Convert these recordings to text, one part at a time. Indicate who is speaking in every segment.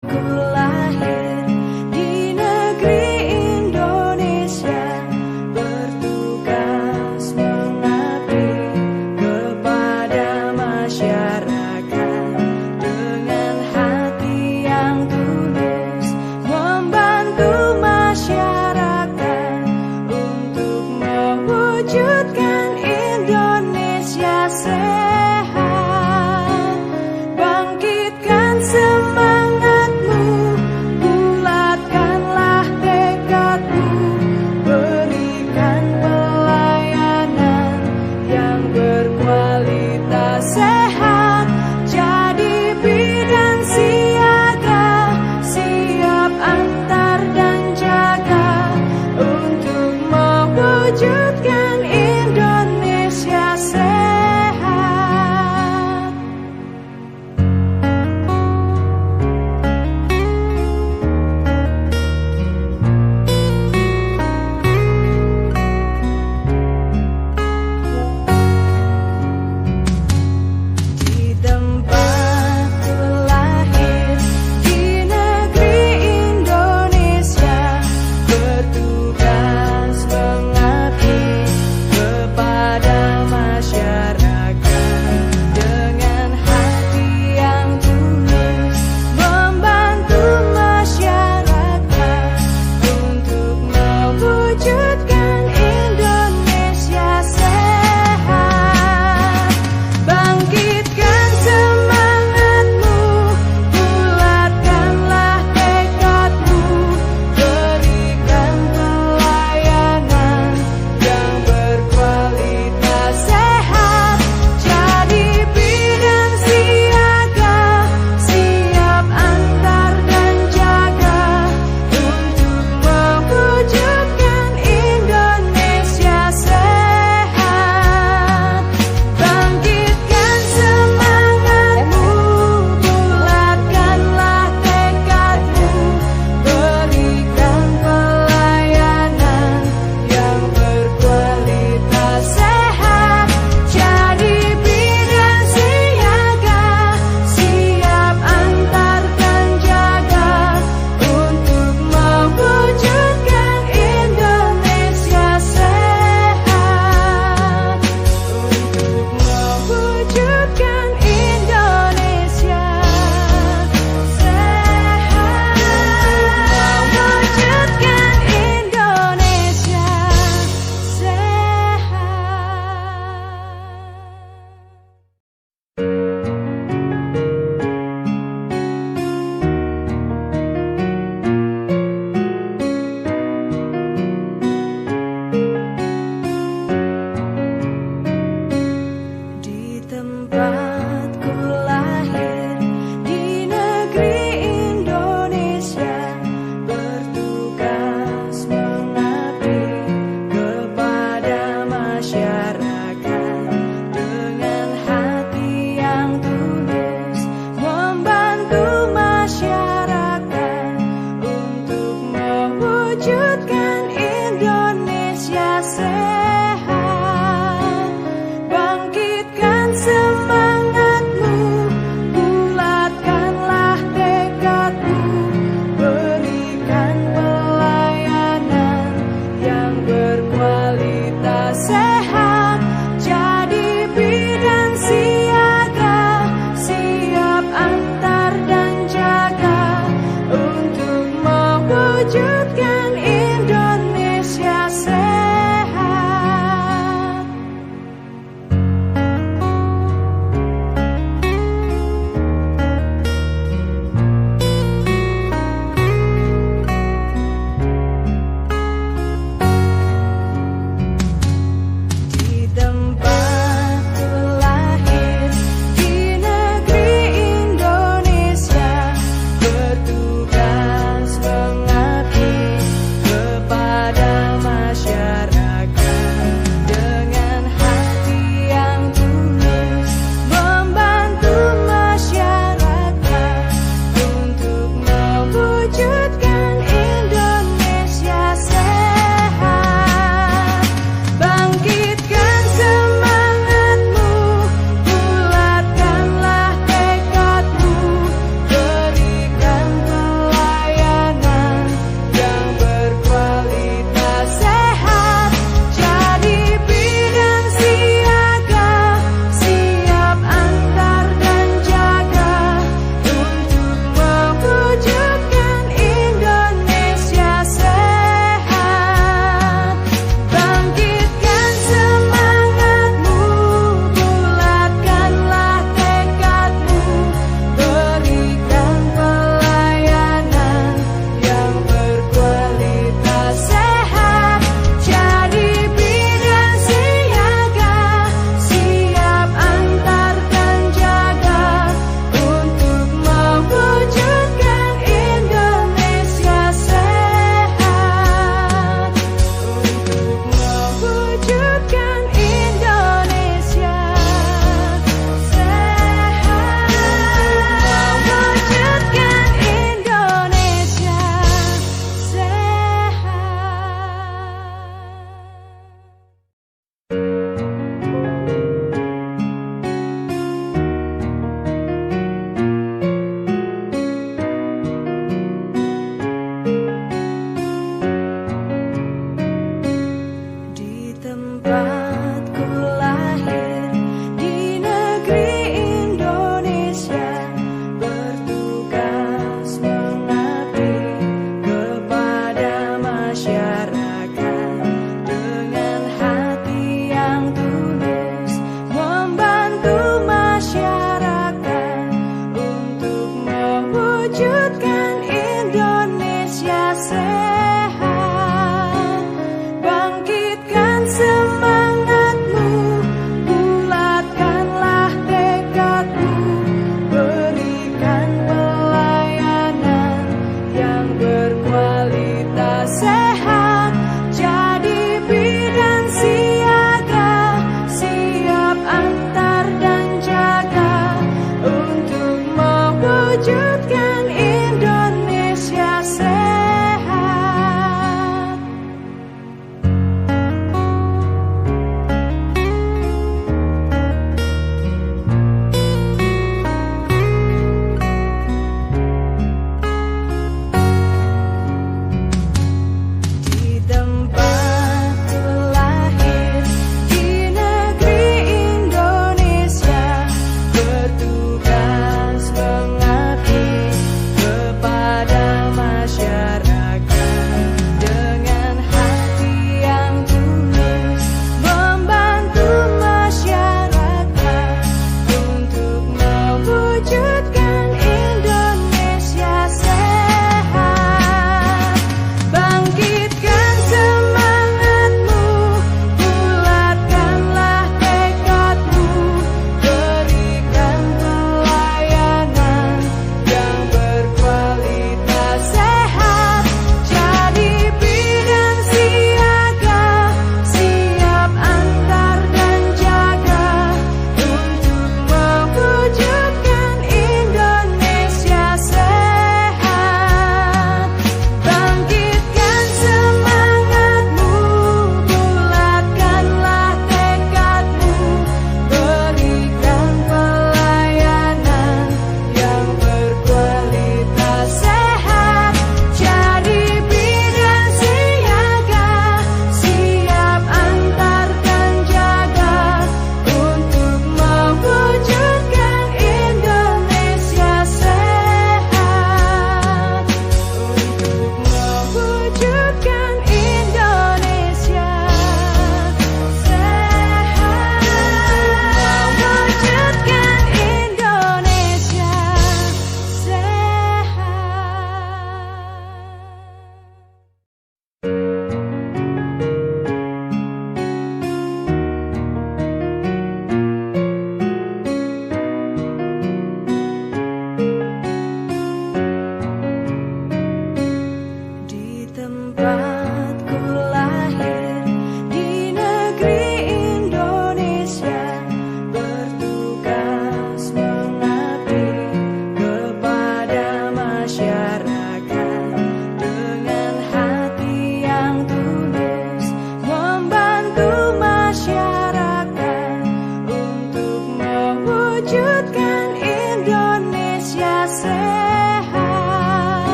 Speaker 1: Ku lahir di negeri Indonesia, bertugas mengabdi kepada masyarakat dengan hati yang tulus, membantu masyarakat untuk mewujudkan Indonesia sehat. Bangkitkan semangatmu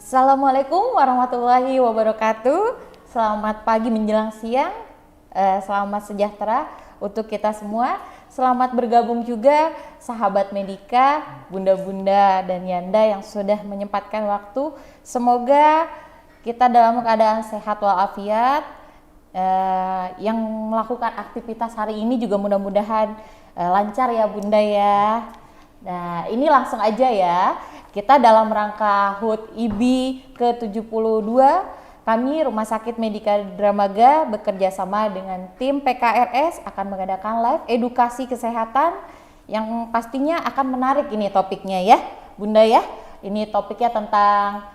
Speaker 2: Assalamualaikum warahmatullahi wabarakatuh. Selamat pagi menjelang siang, selamat sejahtera untuk kita semua. Selamat bergabung juga sahabat Medika, bunda-bunda dan yanda yang sudah menyempatkan waktu. Semoga kita dalam keadaan sehat walafiat, yang melakukan aktivitas hari ini juga mudah-mudahan lancar ya bunda ya. Nah ini langsung aja ya, kita dalam rangka HUT IBI ke-72, kami Rumah Sakit Medika Dramaga bekerja sama dengan tim PKRS akan mengadakan live edukasi kesehatan yang pastinya akan menarik ini topiknya ya bunda ya. Ini topiknya tentang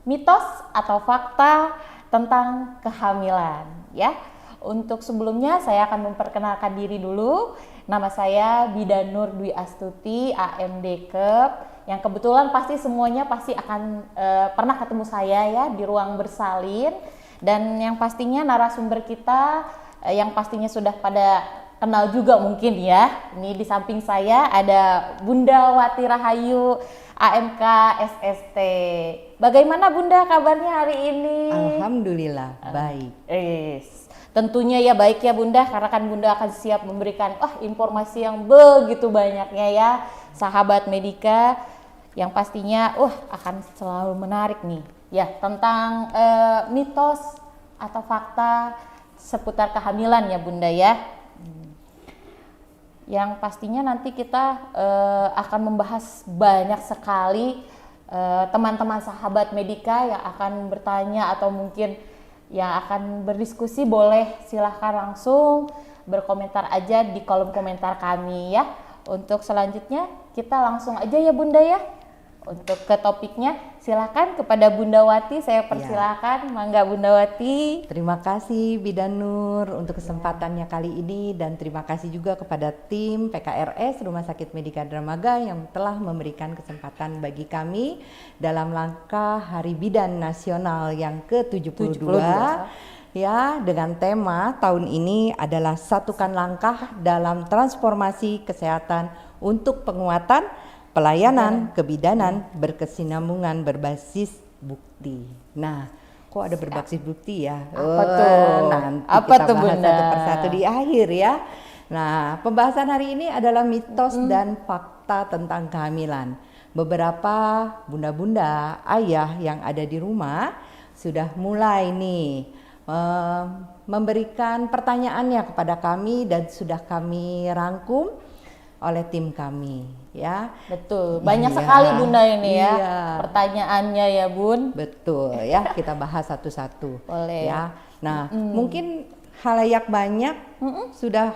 Speaker 2: mitos atau fakta tentang kehamilan ya. Untuk sebelumnya saya akan memperkenalkan diri dulu. Nama saya Bidanur Dwi Astuti, AMD Kep, yang kebetulan pasti semuanya pasti akan pernah ketemu saya ya di ruang bersalin. Dan yang pastinya narasumber kita yang pastinya sudah pada kenal juga mungkin ya. Ini di samping saya ada Bunda Wati Rahayu, AMK SST. Bagaimana Bunda kabarnya hari ini?
Speaker 3: Alhamdulillah baik.
Speaker 2: Tentunya ya baik ya Bunda, karena kan Bunda akan siap memberikan informasi yang begitu banyaknya ya sahabat Medika, yang pastinya akan selalu menarik nih ya tentang mitos atau fakta seputar kehamilan ya Bunda ya. Yang pastinya nanti kita akan membahas banyak sekali teman-teman sahabat Medika yang akan bertanya atau mungkin yang akan berdiskusi. Boleh silahkan langsung berkomentar aja di kolom komentar kami ya. Untuk selanjutnya kita langsung aja ya Bunda ya. Untuk ke topiknya silahkan kepada Bunda Wati, saya persilahkan. Mangga Bunda Wati.
Speaker 3: Terima kasih Bidanur untuk kesempatannya kali ini, dan terima kasih juga kepada tim PKRS Rumah Sakit Medika Dramaga yang telah memberikan kesempatan bagi kami dalam langkah Hari Bidan Nasional yang ke-72 ya, dengan tema tahun ini adalah satukan langkah dalam transformasi kesehatan untuk penguatan pelayanan kebidanan berkesinambungan berbasis bukti. Nah, kok ada berbasis bukti ya?
Speaker 2: Apa tuh?
Speaker 3: Nanti
Speaker 2: Apa
Speaker 3: kita
Speaker 2: tuh,
Speaker 3: bahas
Speaker 2: Bunda?
Speaker 3: satu persatu di akhir ya. Nah, pembahasan hari ini adalah mitos dan fakta tentang kehamilan. Beberapa bunda-bunda, ayah yang ada di rumah sudah mulai nih memberikan pertanyaannya kepada kami dan sudah kami rangkum oleh tim kami ya.
Speaker 2: Betul, banyak sekali Bunda ini ya pertanyaannya ya Bun.
Speaker 3: Betul ya, kita bahas satu-satu.
Speaker 2: Boleh
Speaker 3: ya. Nah, mungkin halayak banyak sudah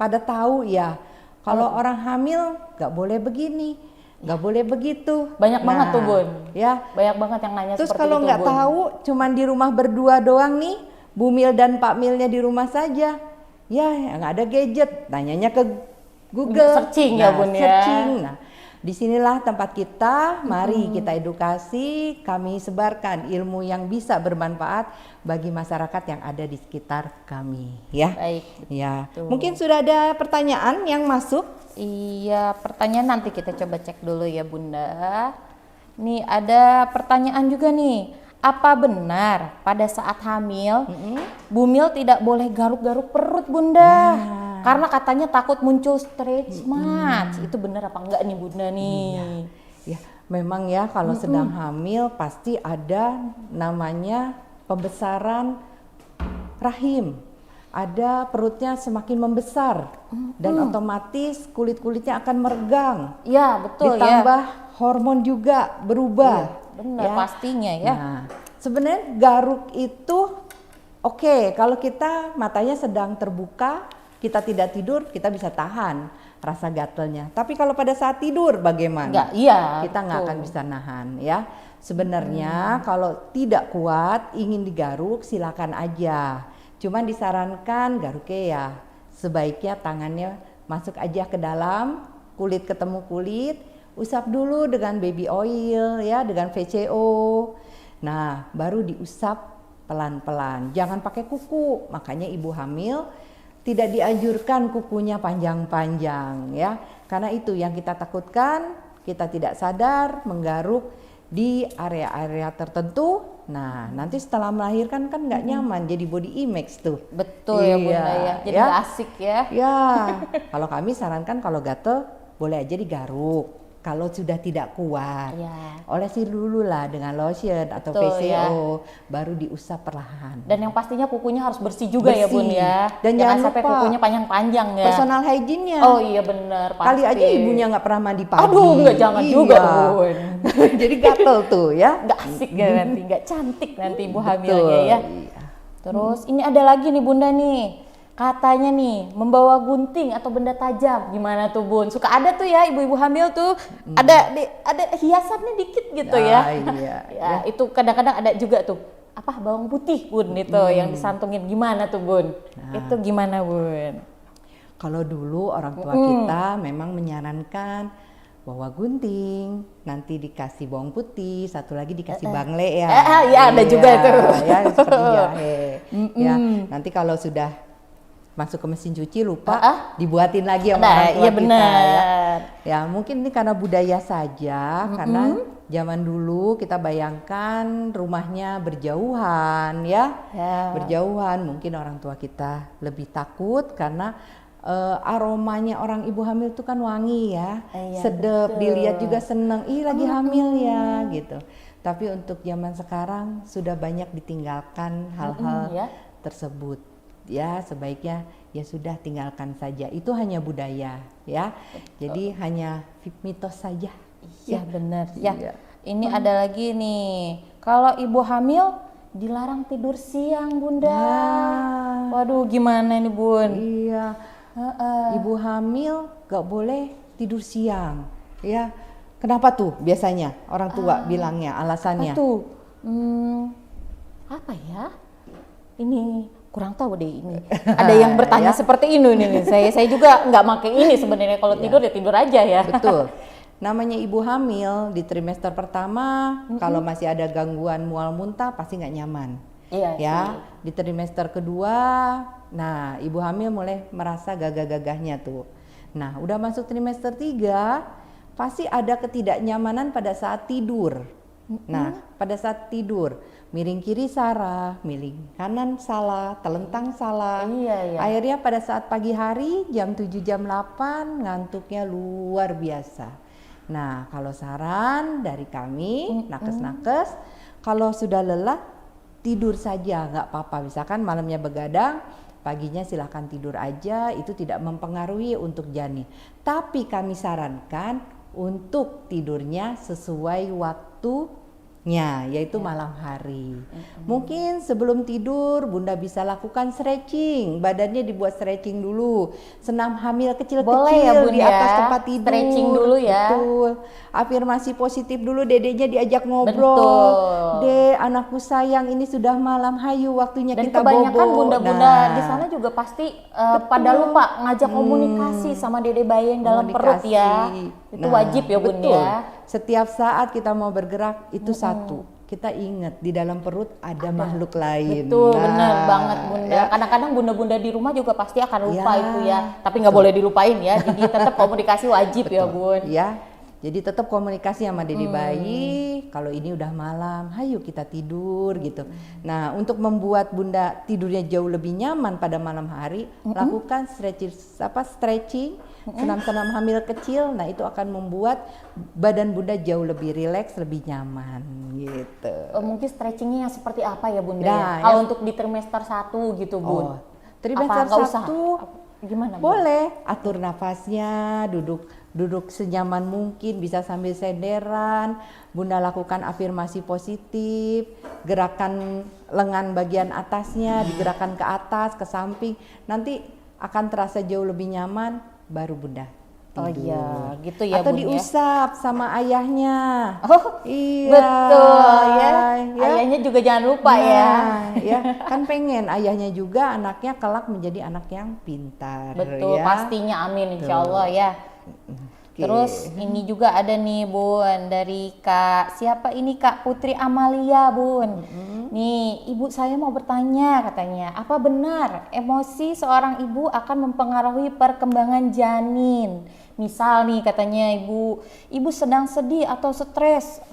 Speaker 3: pada tahu ya, kalau orang hamil nggak boleh begini, nggak boleh begitu.
Speaker 2: Banyak banget tuh Bun
Speaker 3: ya.
Speaker 2: Banyak banget yang nanya
Speaker 3: Terus
Speaker 2: seperti
Speaker 3: kalau
Speaker 2: itu,
Speaker 3: nggak
Speaker 2: Bun.
Speaker 3: tahu, cuman di rumah berdua doang nih, Bu Mil dan Pak Milnya di rumah saja ya, yang ada gadget, nanyanya ke Google,
Speaker 2: searching ya Bun ya.
Speaker 3: Searching. Nah, disinilah tempat kita. Mari kita edukasi, kami sebarkan ilmu yang bisa bermanfaat bagi masyarakat yang ada di sekitar kami. Ya.
Speaker 2: Baik.
Speaker 3: Ya.
Speaker 2: Betul.
Speaker 3: Mungkin sudah ada pertanyaan yang masuk.
Speaker 2: Iya, pertanyaan nanti kita coba cek dulu ya Bunda. Nih ada pertanyaan juga nih. Apa benar pada saat hamil Bu Mil tidak boleh garuk-garuk perut Bunda? Karena katanya takut muncul stretch marks. Itu benar apa enggak nih Bunda nih?
Speaker 3: Ya, memang ya kalau sedang hamil pasti ada namanya pembesaran rahim. Ada perutnya semakin membesar dan otomatis kulit-kulitnya akan meregang.
Speaker 2: Ya betul.
Speaker 3: Ditambah hormon juga berubah.
Speaker 2: Benar pastinya ya.
Speaker 3: Nah, sebenarnya garuk itu oke, kalau kita matanya sedang terbuka, kita tidak tidur, kita bisa tahan rasa gatelnya. Tapi kalau pada saat tidur bagaimana?
Speaker 2: Enggak, iya.
Speaker 3: Kita nggak akan bisa nahan ya. Sebenarnya kalau tidak kuat ingin digaruk silakan aja. Cuman disarankan garuknya ya sebaiknya tangannya masuk aja ke dalam, kulit ketemu kulit, usap dulu dengan baby oil ya, dengan VCO. Nah, baru diusap pelan-pelan. Jangan pakai kuku. Makanya ibu hamil tidak dianjurkan kukunya panjang-panjang ya. Karena itu yang kita takutkan, kita tidak sadar menggaruk di area-area tertentu. Nah, nanti setelah melahirkan kan nggak nyaman, jadi body image tuh.
Speaker 2: Betul ya Bunda ya. Jadi nggak asik ya.
Speaker 3: Ya, kalau kami sarankan kalau gatel boleh aja digaruk. Kalau sudah tidak kuat,
Speaker 2: Ya.
Speaker 3: olesi dulu lah dengan lotion atau
Speaker 2: Betul,
Speaker 3: PCO, baru diusap perlahan.
Speaker 2: Dan yang pastinya kukunya harus bersih juga ya Bun
Speaker 3: Bersih.
Speaker 2: ya.
Speaker 3: Dan
Speaker 2: jangan
Speaker 3: jangan
Speaker 2: sampai
Speaker 3: lupa
Speaker 2: kukunya panjang-panjang ya.
Speaker 3: Personal hygiene-nya.
Speaker 2: Oh iya bener pasti.
Speaker 3: Kali aja ibunya nggak pernah mandi pagi.
Speaker 2: Aduh nggak jangan juga Bun.
Speaker 3: Jadi gatel tuh ya.
Speaker 2: Nggak asik ya nanti, nggak cantik nanti ibu
Speaker 3: Betul,
Speaker 2: hamilnya ya.
Speaker 3: iya.
Speaker 2: Terus ini ada lagi nih Bunda nih. Katanya nih membawa gunting atau benda tajam. Gimana tuh Bun? Suka ada tuh ya ibu-ibu hamil tuh ada hiasannya dikit gitu ya.
Speaker 3: Iya.
Speaker 2: Ya, itu kadang-kadang ada juga tuh apa bawang putih Bun itu yang disantungin. Gimana tuh Bun? Itu gimana Bun?
Speaker 3: Kalau dulu orang tua kita memang menyarankan bawa gunting, nanti dikasih bawang putih, satu lagi dikasih bangle ya.
Speaker 2: Ya ada juga tuh.
Speaker 3: Ya, seperti jahe. Ya, nanti kalau sudah masuk ke mesin cuci lupa dibuatin lagi sama orang tua
Speaker 2: Iya
Speaker 3: kita
Speaker 2: benar.
Speaker 3: ya. Ya, mungkin ini karena budaya saja, karena zaman dulu kita bayangkan rumahnya berjauhan ya. Berjauhan, mungkin orang tua kita lebih takut karena aromanya orang ibu hamil itu kan wangi ya, sedap, dilihat juga seneng, ih lagi hamil ya gitu. Tapi untuk zaman sekarang sudah banyak ditinggalkan hal-hal tersebut. Ya sebaiknya ya sudah tinggalkan saja, itu hanya budaya ya. Jadi hanya mitos saja.
Speaker 2: Iya benar ya.
Speaker 3: Iya.
Speaker 2: Ini ada lagi nih, kalau ibu hamil dilarang tidur siang Bunda. Waduh gimana nih Bun?
Speaker 3: Iya. Ibu hamil gak boleh tidur siang ya. Kenapa tuh biasanya orang tua bilangnya alasannya?
Speaker 2: Apa ya? Ini kurang tahu deh ini. Ada yang bertanya seperti ini nih. Saya juga nggak pakai ini sebenarnya. Kalau tidur ya tidur aja ya.
Speaker 3: Betul. Namanya ibu hamil di trimester pertama kalau masih ada gangguan mual muntah pasti nggak nyaman.
Speaker 2: Iya.
Speaker 3: Ya. Di trimester kedua, nah ibu hamil mulai merasa gagah-gagahnya tuh. Nah, udah masuk trimester 3 pasti ada ketidaknyamanan pada saat tidur. Nah, pada saat tidur, miring kiri salah, miring kanan salah, telentang salah.
Speaker 2: Iya.
Speaker 3: Akhirnya pada saat pagi hari jam 7 jam 8 ngantuknya luar biasa. Nah, kalau saran dari kami, nakes-nakes, kalau sudah lelah tidur saja nggak apa-apa. Misalkan malamnya begadang, paginya silahkan tidur aja, itu tidak mempengaruhi untuk janin. Tapi kami sarankan untuk tidurnya sesuai waktunya, yaitu malam hari. Mungkin sebelum tidur Bunda bisa lakukan stretching, badannya dibuat stretching dulu, senam hamil kecil-kecil
Speaker 2: Boleh ya, Bun,
Speaker 3: di
Speaker 2: ya?
Speaker 3: atas tempat tidur.
Speaker 2: Stretching dulu ya.
Speaker 3: Betul. Afirmasi positif dulu, dedenya diajak ngobrol.
Speaker 2: Betul.
Speaker 3: Dek, anakku sayang, ini sudah malam, hayu waktunya
Speaker 2: Dan
Speaker 3: kita
Speaker 2: kebanyakan
Speaker 3: bobo.
Speaker 2: bunda-bunda di sana juga pasti pada lupa ngajak komunikasi sama dede bayi yang dalam perut ya. Itu wajib ya Bun
Speaker 3: betul.
Speaker 2: ya.
Speaker 3: Setiap saat kita mau bergerak itu satu, kita ingat di dalam perut ada makhluk lain.
Speaker 2: Betul,
Speaker 3: Nah,
Speaker 2: bener banget Bunda.
Speaker 3: ya.
Speaker 2: Kadang-kadang bunda-bunda di rumah juga pasti akan lupa
Speaker 3: Ya,
Speaker 2: itu ya. Tapi nggak boleh dilupain ya. Jadi tetap komunikasi wajib ya Bun.
Speaker 3: Ya, jadi tetap komunikasi sama dede bayi. Kalau ini udah malam, hayu kita tidur gitu. Nah, untuk membuat Bunda tidurnya jauh lebih nyaman pada malam hari, lakukan stretching, senam-senam hamil kecil. Nah, itu akan membuat badan Bunda jauh lebih rileks, lebih nyaman gitu.
Speaker 2: Mungkin stretchingnya yang seperti apa ya Bunda
Speaker 3: Nah,
Speaker 2: ya? Kalau untuk di trimester 1 gitu Bun.
Speaker 3: Trimester
Speaker 2: Apa nggak usah?
Speaker 3: 1
Speaker 2: Gimana Bun?
Speaker 3: boleh atur nafasnya, duduk senyaman mungkin, bisa sambil senderan. Bunda lakukan afirmasi positif, gerakan lengan bagian atasnya digerakkan ke atas, ke samping. Nanti akan terasa jauh lebih nyaman, baru Bunda tidur.
Speaker 2: Oh iya, gitu ya
Speaker 3: Atau
Speaker 2: Bun ya.
Speaker 3: diusap sama ayahnya.
Speaker 2: Oh,
Speaker 3: Iya.
Speaker 2: betul ya.
Speaker 3: Ya.
Speaker 2: Ayahnya juga jangan lupa ya.
Speaker 3: Ya, kan pengen ayahnya juga anaknya kelak menjadi anak yang pintar.
Speaker 2: Betul,
Speaker 3: ya.
Speaker 2: pastinya amin insya Allah ya.
Speaker 3: Oke.
Speaker 2: Terus ini juga ada nih Bun dari Kak, siapa ini Kak Putri Amalia Bun. Nih ibu saya mau bertanya katanya, apa benar emosi seorang ibu akan mempengaruhi perkembangan janin? Misal nih katanya ibu sedang sedih atau stres,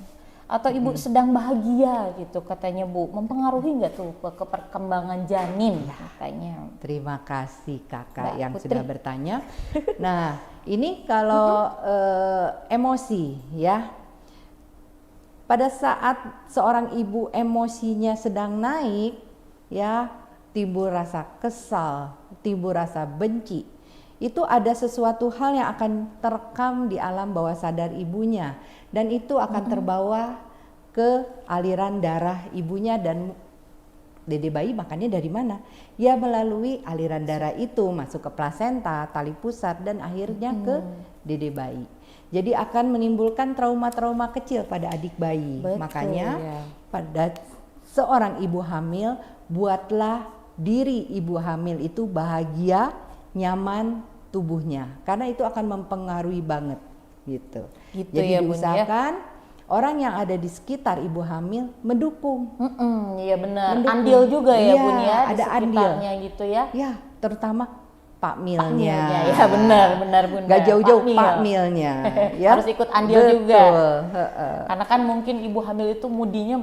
Speaker 2: atau ibu sedang bahagia gitu katanya Bu, mempengaruhi nggak tuh ke perkembangan janin katanya?
Speaker 3: Terima kasih kakak
Speaker 2: Mbak
Speaker 3: yang
Speaker 2: Putri.
Speaker 3: sudah bertanya. Nah, ini kalau emosi ya, pada saat seorang ibu emosinya sedang naik ya, timbul rasa kesal, timbul rasa benci, itu ada sesuatu hal yang akan terekam di alam bawah sadar ibunya, dan itu akan terbawa ke aliran darah ibunya. Dan dede bayi makannya dari mana? Ya melalui aliran darah itu masuk ke plasenta, tali pusat, dan akhirnya ke dede bayi. Jadi akan menimbulkan trauma-trauma kecil pada adik bayi.
Speaker 2: Betul,
Speaker 3: Makanya
Speaker 2: ya.
Speaker 3: pada seorang ibu hamil, buatlah diri ibu hamil itu bahagia, nyaman tubuhnya, karena itu akan mempengaruhi banget gitu.
Speaker 2: Gitu
Speaker 3: Jadi
Speaker 2: ya, Bun, ya.
Speaker 3: diusahakan orang yang ada di sekitar ibu hamil mendukung.
Speaker 2: Iya benar.
Speaker 3: Mendukung.
Speaker 2: Andil juga ya
Speaker 3: Iya,
Speaker 2: Bun ya, di
Speaker 3: ada
Speaker 2: sekitarnya gitu ya.
Speaker 3: Ya, terutama Pak
Speaker 2: Pak
Speaker 3: Milnya.
Speaker 2: Milnya, ya benar Bunda.
Speaker 3: Gak jauh-jauh
Speaker 2: Mil.
Speaker 3: Pak Milnya. Ya.
Speaker 2: Harus ikut andil juga.
Speaker 3: Betul. Heeh.
Speaker 2: Karena kan mungkin ibu hamil itu mudinya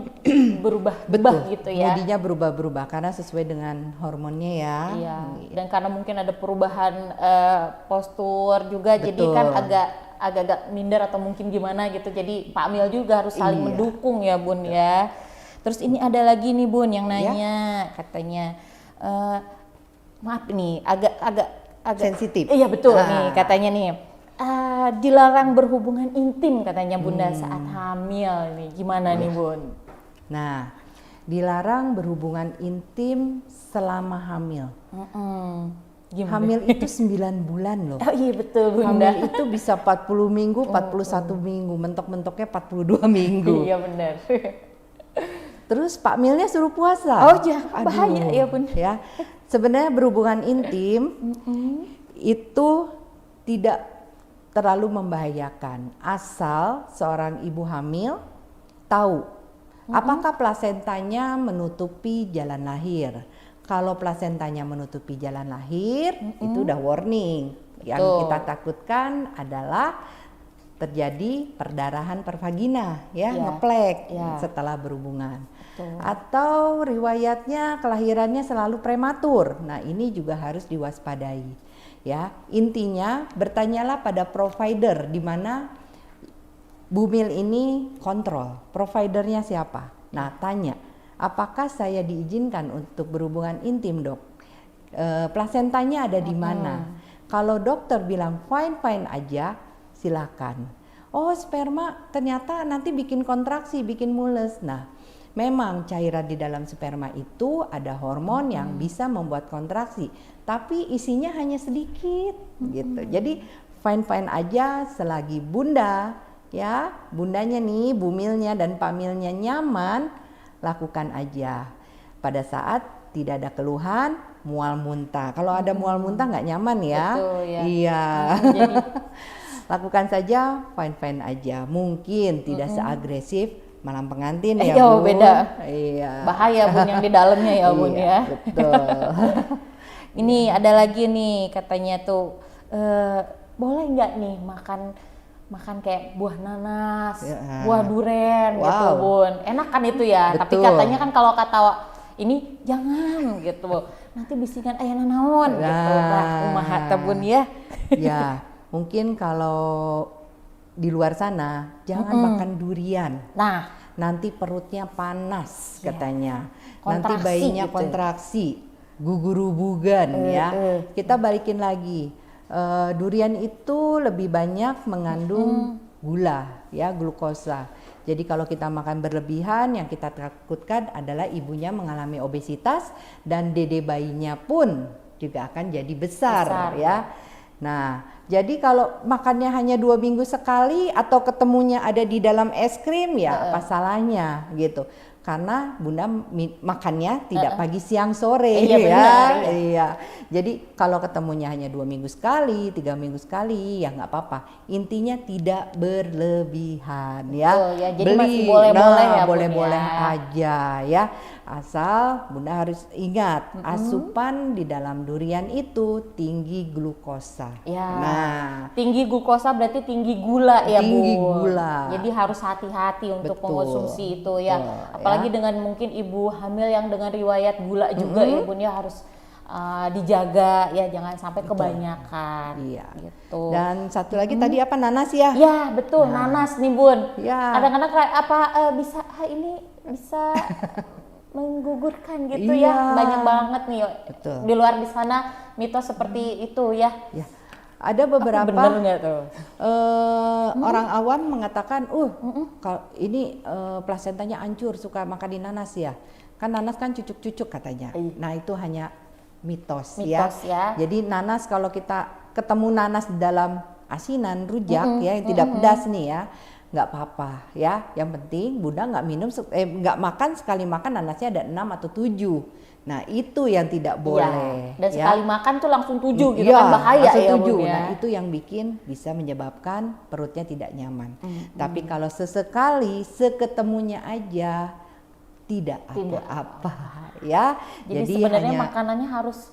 Speaker 2: berubah
Speaker 3: Betul.
Speaker 2: gitu ya.
Speaker 3: Mudinya berubah-berubah karena sesuai dengan hormonnya ya.
Speaker 2: Iya. Dan karena mungkin ada perubahan postur juga, jadi
Speaker 3: Betul.
Speaker 2: kan agak minder atau mungkin gimana gitu. Jadi Pak Mil juga harus saling
Speaker 3: Iya.
Speaker 2: mendukung ya Bun ya. Terus ini ada lagi nih Bun yang nanya katanya, maaf nih agak
Speaker 3: Sensitif.
Speaker 2: Iya betul
Speaker 3: Ah.
Speaker 2: nih katanya nih. Dilarang berhubungan intim katanya Bunda saat hamil nih. Gimana nih Bun?
Speaker 3: Nah, dilarang berhubungan intim selama hamil.
Speaker 2: Gimana?
Speaker 3: Hamil itu 9 bulan loh.
Speaker 2: Oh iya betul Bunda.
Speaker 3: Hamil itu bisa 40 minggu, 41 minggu, mentok-mentoknya 42 minggu.
Speaker 2: Iya benar.
Speaker 3: Terus Pak Milnya suruh puasa.
Speaker 2: Oh jangan, bahaya ya Bun.
Speaker 3: Ya, sebenarnya berhubungan intim itu tidak terlalu membahayakan, asal seorang ibu hamil tahu apakah plasentanya menutupi jalan lahir. Kalau plasentanya menutupi jalan lahir, itu udah warning. Yang
Speaker 2: Betul.
Speaker 3: kita takutkan adalah terjadi perdarahan per vagina, ya,
Speaker 2: Ya.
Speaker 3: ngeplek
Speaker 2: Ya.
Speaker 3: setelah berhubungan.
Speaker 2: Betul.
Speaker 3: Atau riwayatnya kelahirannya selalu prematur. Nah, ini juga harus diwaspadai. Ya, intinya bertanyalah pada provider di mana Bumil ini kontrol. Providernya siapa? Nah, tanya, apakah saya diizinkan untuk berhubungan intim, Dok? Plasentanya ada di mana? Kalau dokter bilang fine-fine aja, silakan. Oh, sperma ternyata nanti bikin kontraksi, bikin mules. Nah, memang cairan di dalam sperma itu ada hormon yang bisa membuat kontraksi, tapi isinya hanya sedikit gitu. Jadi fine-fine aja selagi bunda, ya, bundanya nih, Bumilnya dan Pamilnya nyaman, lakukan aja. Pada saat tidak ada keluhan, mual muntah. Kalau ada mual muntah nggak nyaman ya.
Speaker 2: Betul, ya.
Speaker 3: Iya.
Speaker 2: Jadi
Speaker 3: Lakukan saja fine-fine aja. Mungkin tidak seagresif malam pengantin ya,
Speaker 2: oh,
Speaker 3: Bun.
Speaker 2: beda.
Speaker 3: Iya.
Speaker 2: bahaya Bun yang di dalamnya ya Bun
Speaker 3: Iya,
Speaker 2: ya.
Speaker 3: betul.
Speaker 2: Ini ada lagi nih katanya tuh, boleh nggak nih makan kayak buah nanas,
Speaker 3: Ya.
Speaker 2: buah duren gitu
Speaker 3: Wow.
Speaker 2: Bun. Enak kan itu ya, tapi
Speaker 3: Betul.
Speaker 2: katanya kan kalau kata ini jangan gitu. Nanti bisikan ayah nanaon gitu. Nah, kumaha teh Bun ya.
Speaker 3: Ya, mungkin kalau di luar sana jangan makan durian.
Speaker 2: Nah,
Speaker 3: Nanti perutnya panas
Speaker 2: Ya.
Speaker 3: katanya. Nanti
Speaker 2: Kontraksi
Speaker 3: bayinya
Speaker 2: gitu.
Speaker 3: kontraksi, gugurubugan ya. Kita balikin lagi. Durian itu lebih banyak mengandung gula ya, glukosa. Jadi kalau kita makan berlebihan, yang kita takutkan adalah ibunya mengalami obesitas dan dede bayinya pun juga akan jadi besar. Ya. Nah, jadi kalau makannya hanya 2 minggu sekali atau ketemunya ada di dalam es krim, ya apa salahnya gitu. Karena bunda makannya tidak pagi siang sore
Speaker 2: Iya,
Speaker 3: ya.
Speaker 2: benar,
Speaker 3: Iya. Jadi kalau ketemunya hanya 2 minggu sekali, 3 minggu sekali, ya nggak apa-apa. Intinya tidak berlebihan ya.
Speaker 2: Betul, ya. Jadi masih boleh-boleh ya, Bun,
Speaker 3: boleh-boleh
Speaker 2: ya.
Speaker 3: aja ya. Asal Bunda harus ingat, asupan di dalam durian itu tinggi glukosa.
Speaker 2: Ya.
Speaker 3: Nah,
Speaker 2: tinggi glukosa berarti tinggi gula ya,
Speaker 3: tinggi
Speaker 2: Bun.
Speaker 3: gula.
Speaker 2: Jadi harus hati-hati untuk
Speaker 3: Betul.
Speaker 2: mengonsumsi itu ya.
Speaker 3: Betul,
Speaker 2: Apalagi
Speaker 3: ya.
Speaker 2: dengan mungkin ibu hamil yang dengan riwayat gula juga ya, Bun ya, harus dijaga ya, jangan sampai kebanyakan.
Speaker 3: Iya.
Speaker 2: Gitu.
Speaker 3: Dan satu lagi tadi apa, nanas ya?
Speaker 2: Ya betul, nanas nih Bun.
Speaker 3: Ya.
Speaker 2: Kadang-kadang kayak apa ini bisa menggugurkan gitu
Speaker 3: Iya.
Speaker 2: ya, banyak banget nih.
Speaker 3: Betul.
Speaker 2: Di luar di sana mitos seperti itu ya.
Speaker 3: Ya. Ada beberapa
Speaker 2: Bener nggak tuh?
Speaker 3: orang awam mengatakan, kalau ini plasentanya hancur, suka makan di nanas ya. Kan nanas kan cucuk-cucuk katanya. Nah itu hanya mitos
Speaker 2: Mitos ya.
Speaker 3: Jadi nanas, kalau kita ketemu nanas di dalam asinan rujak ya, yang tidak pedas nih ya, nggak apa-apa ya. Yang penting Bunda nggak makan sekali makan nanasnya ada 6 atau 7. Nah itu yang tidak boleh.
Speaker 2: Iya. Dan
Speaker 3: ya.
Speaker 2: sekali makan tuh langsung 7 gitu
Speaker 3: Iya,
Speaker 2: kan, bahaya
Speaker 3: langsung
Speaker 2: ya
Speaker 3: 7.
Speaker 2: Bun ya.
Speaker 3: Nah itu yang bisa menyebabkan perutnya tidak nyaman. Tapi kalau sesekali, seketemunya aja tidak apa-apa ya.
Speaker 2: Jadi sebenarnya makanannya harus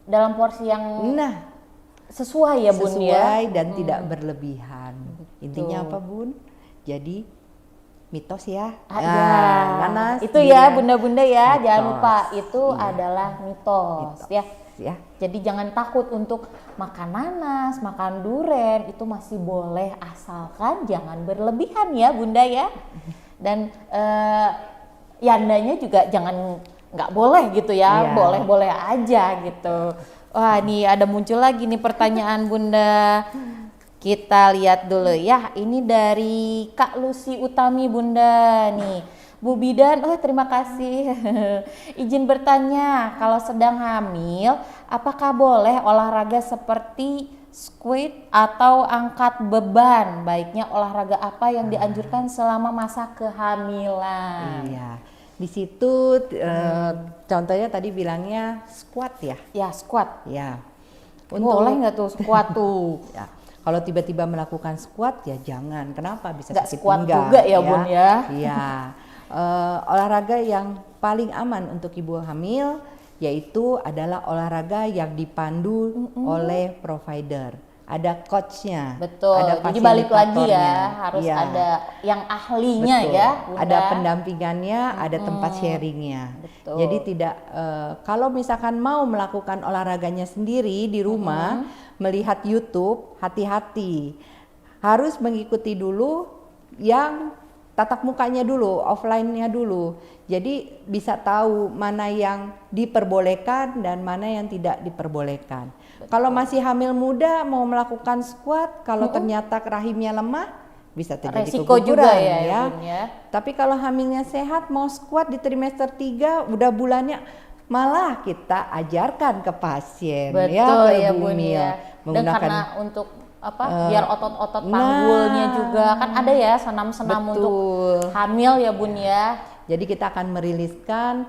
Speaker 2: dalam porsi yang sesuai ya Bun ya.
Speaker 3: Sesuai dan tidak berlebihan. Intinya apa Bun? Jadi mitos ya.
Speaker 2: Nanas itu ya bunda-bunda ya,
Speaker 3: mitos.
Speaker 2: jangan lupa itu adalah mitos ya. Jadi jangan takut untuk makan nanas, makan duren, itu masih boleh asalkan jangan berlebihan ya Bunda ya. Dan yandanya juga jangan nggak boleh gitu ya, boleh-boleh aja gitu. Wah, nih ada muncul lagi nih pertanyaan Bunda. Kita lihat dulu ya, ini dari Kak Lucy Utami Bunda nih. Bu Bidan, terima kasih. Izin bertanya, kalau sedang hamil, apakah boleh olahraga seperti squat atau angkat beban? Baiknya olahraga apa yang dianjurkan selama masa kehamilan?
Speaker 3: Iya. Di situ contohnya tadi bilangnya squat ya.
Speaker 2: Ya, squat.
Speaker 3: Ya.
Speaker 2: Boleh nggak tuh squat tuh?
Speaker 3: Ya. Kalau tiba-tiba melakukan squat ya jangan. Kenapa? Bisa
Speaker 2: nggak
Speaker 3: sakit
Speaker 2: squat
Speaker 3: pinggang
Speaker 2: juga ya Bun ya.
Speaker 3: Iya. Olahraga yang paling aman untuk ibu hamil yaitu adalah olahraga yang dipandu oleh provider. Ada coachnya.
Speaker 2: Betul.
Speaker 3: Ada
Speaker 2: jadi balik lagi ya,
Speaker 3: fasilitatornya.
Speaker 2: harus
Speaker 3: Iya.
Speaker 2: ada yang ahlinya
Speaker 3: Betul.
Speaker 2: ya Bunda.
Speaker 3: Ada pendampingannya, ada tempat sharingnya.
Speaker 2: Betul.
Speaker 3: Jadi tidak kalau misalkan mau melakukan olahraganya sendiri di rumah, melihat YouTube, hati-hati. Harus mengikuti dulu yang tatap mukanya dulu, offline-nya dulu. Jadi bisa tahu mana yang diperbolehkan dan mana yang tidak diperbolehkan. Kalau masih hamil muda mau melakukan squat, kalau ternyata rahimnya lemah, bisa terjadi
Speaker 2: resiko
Speaker 3: keguguran
Speaker 2: juga ya,
Speaker 3: ya.
Speaker 2: Bun ya.
Speaker 3: Tapi kalau hamilnya sehat mau squat di trimester 3 udah bulannya, malah kita ajarkan ke pasien.
Speaker 2: Betul
Speaker 3: ke
Speaker 2: ya
Speaker 3: ibu
Speaker 2: Bun
Speaker 3: hamil,
Speaker 2: ya. Dan
Speaker 3: menggunakan
Speaker 2: karena untuk biar otot-otot panggulnya juga kan ada ya senam-senam untuk hamil ya Bun ya.
Speaker 3: Jadi kita akan meriliskan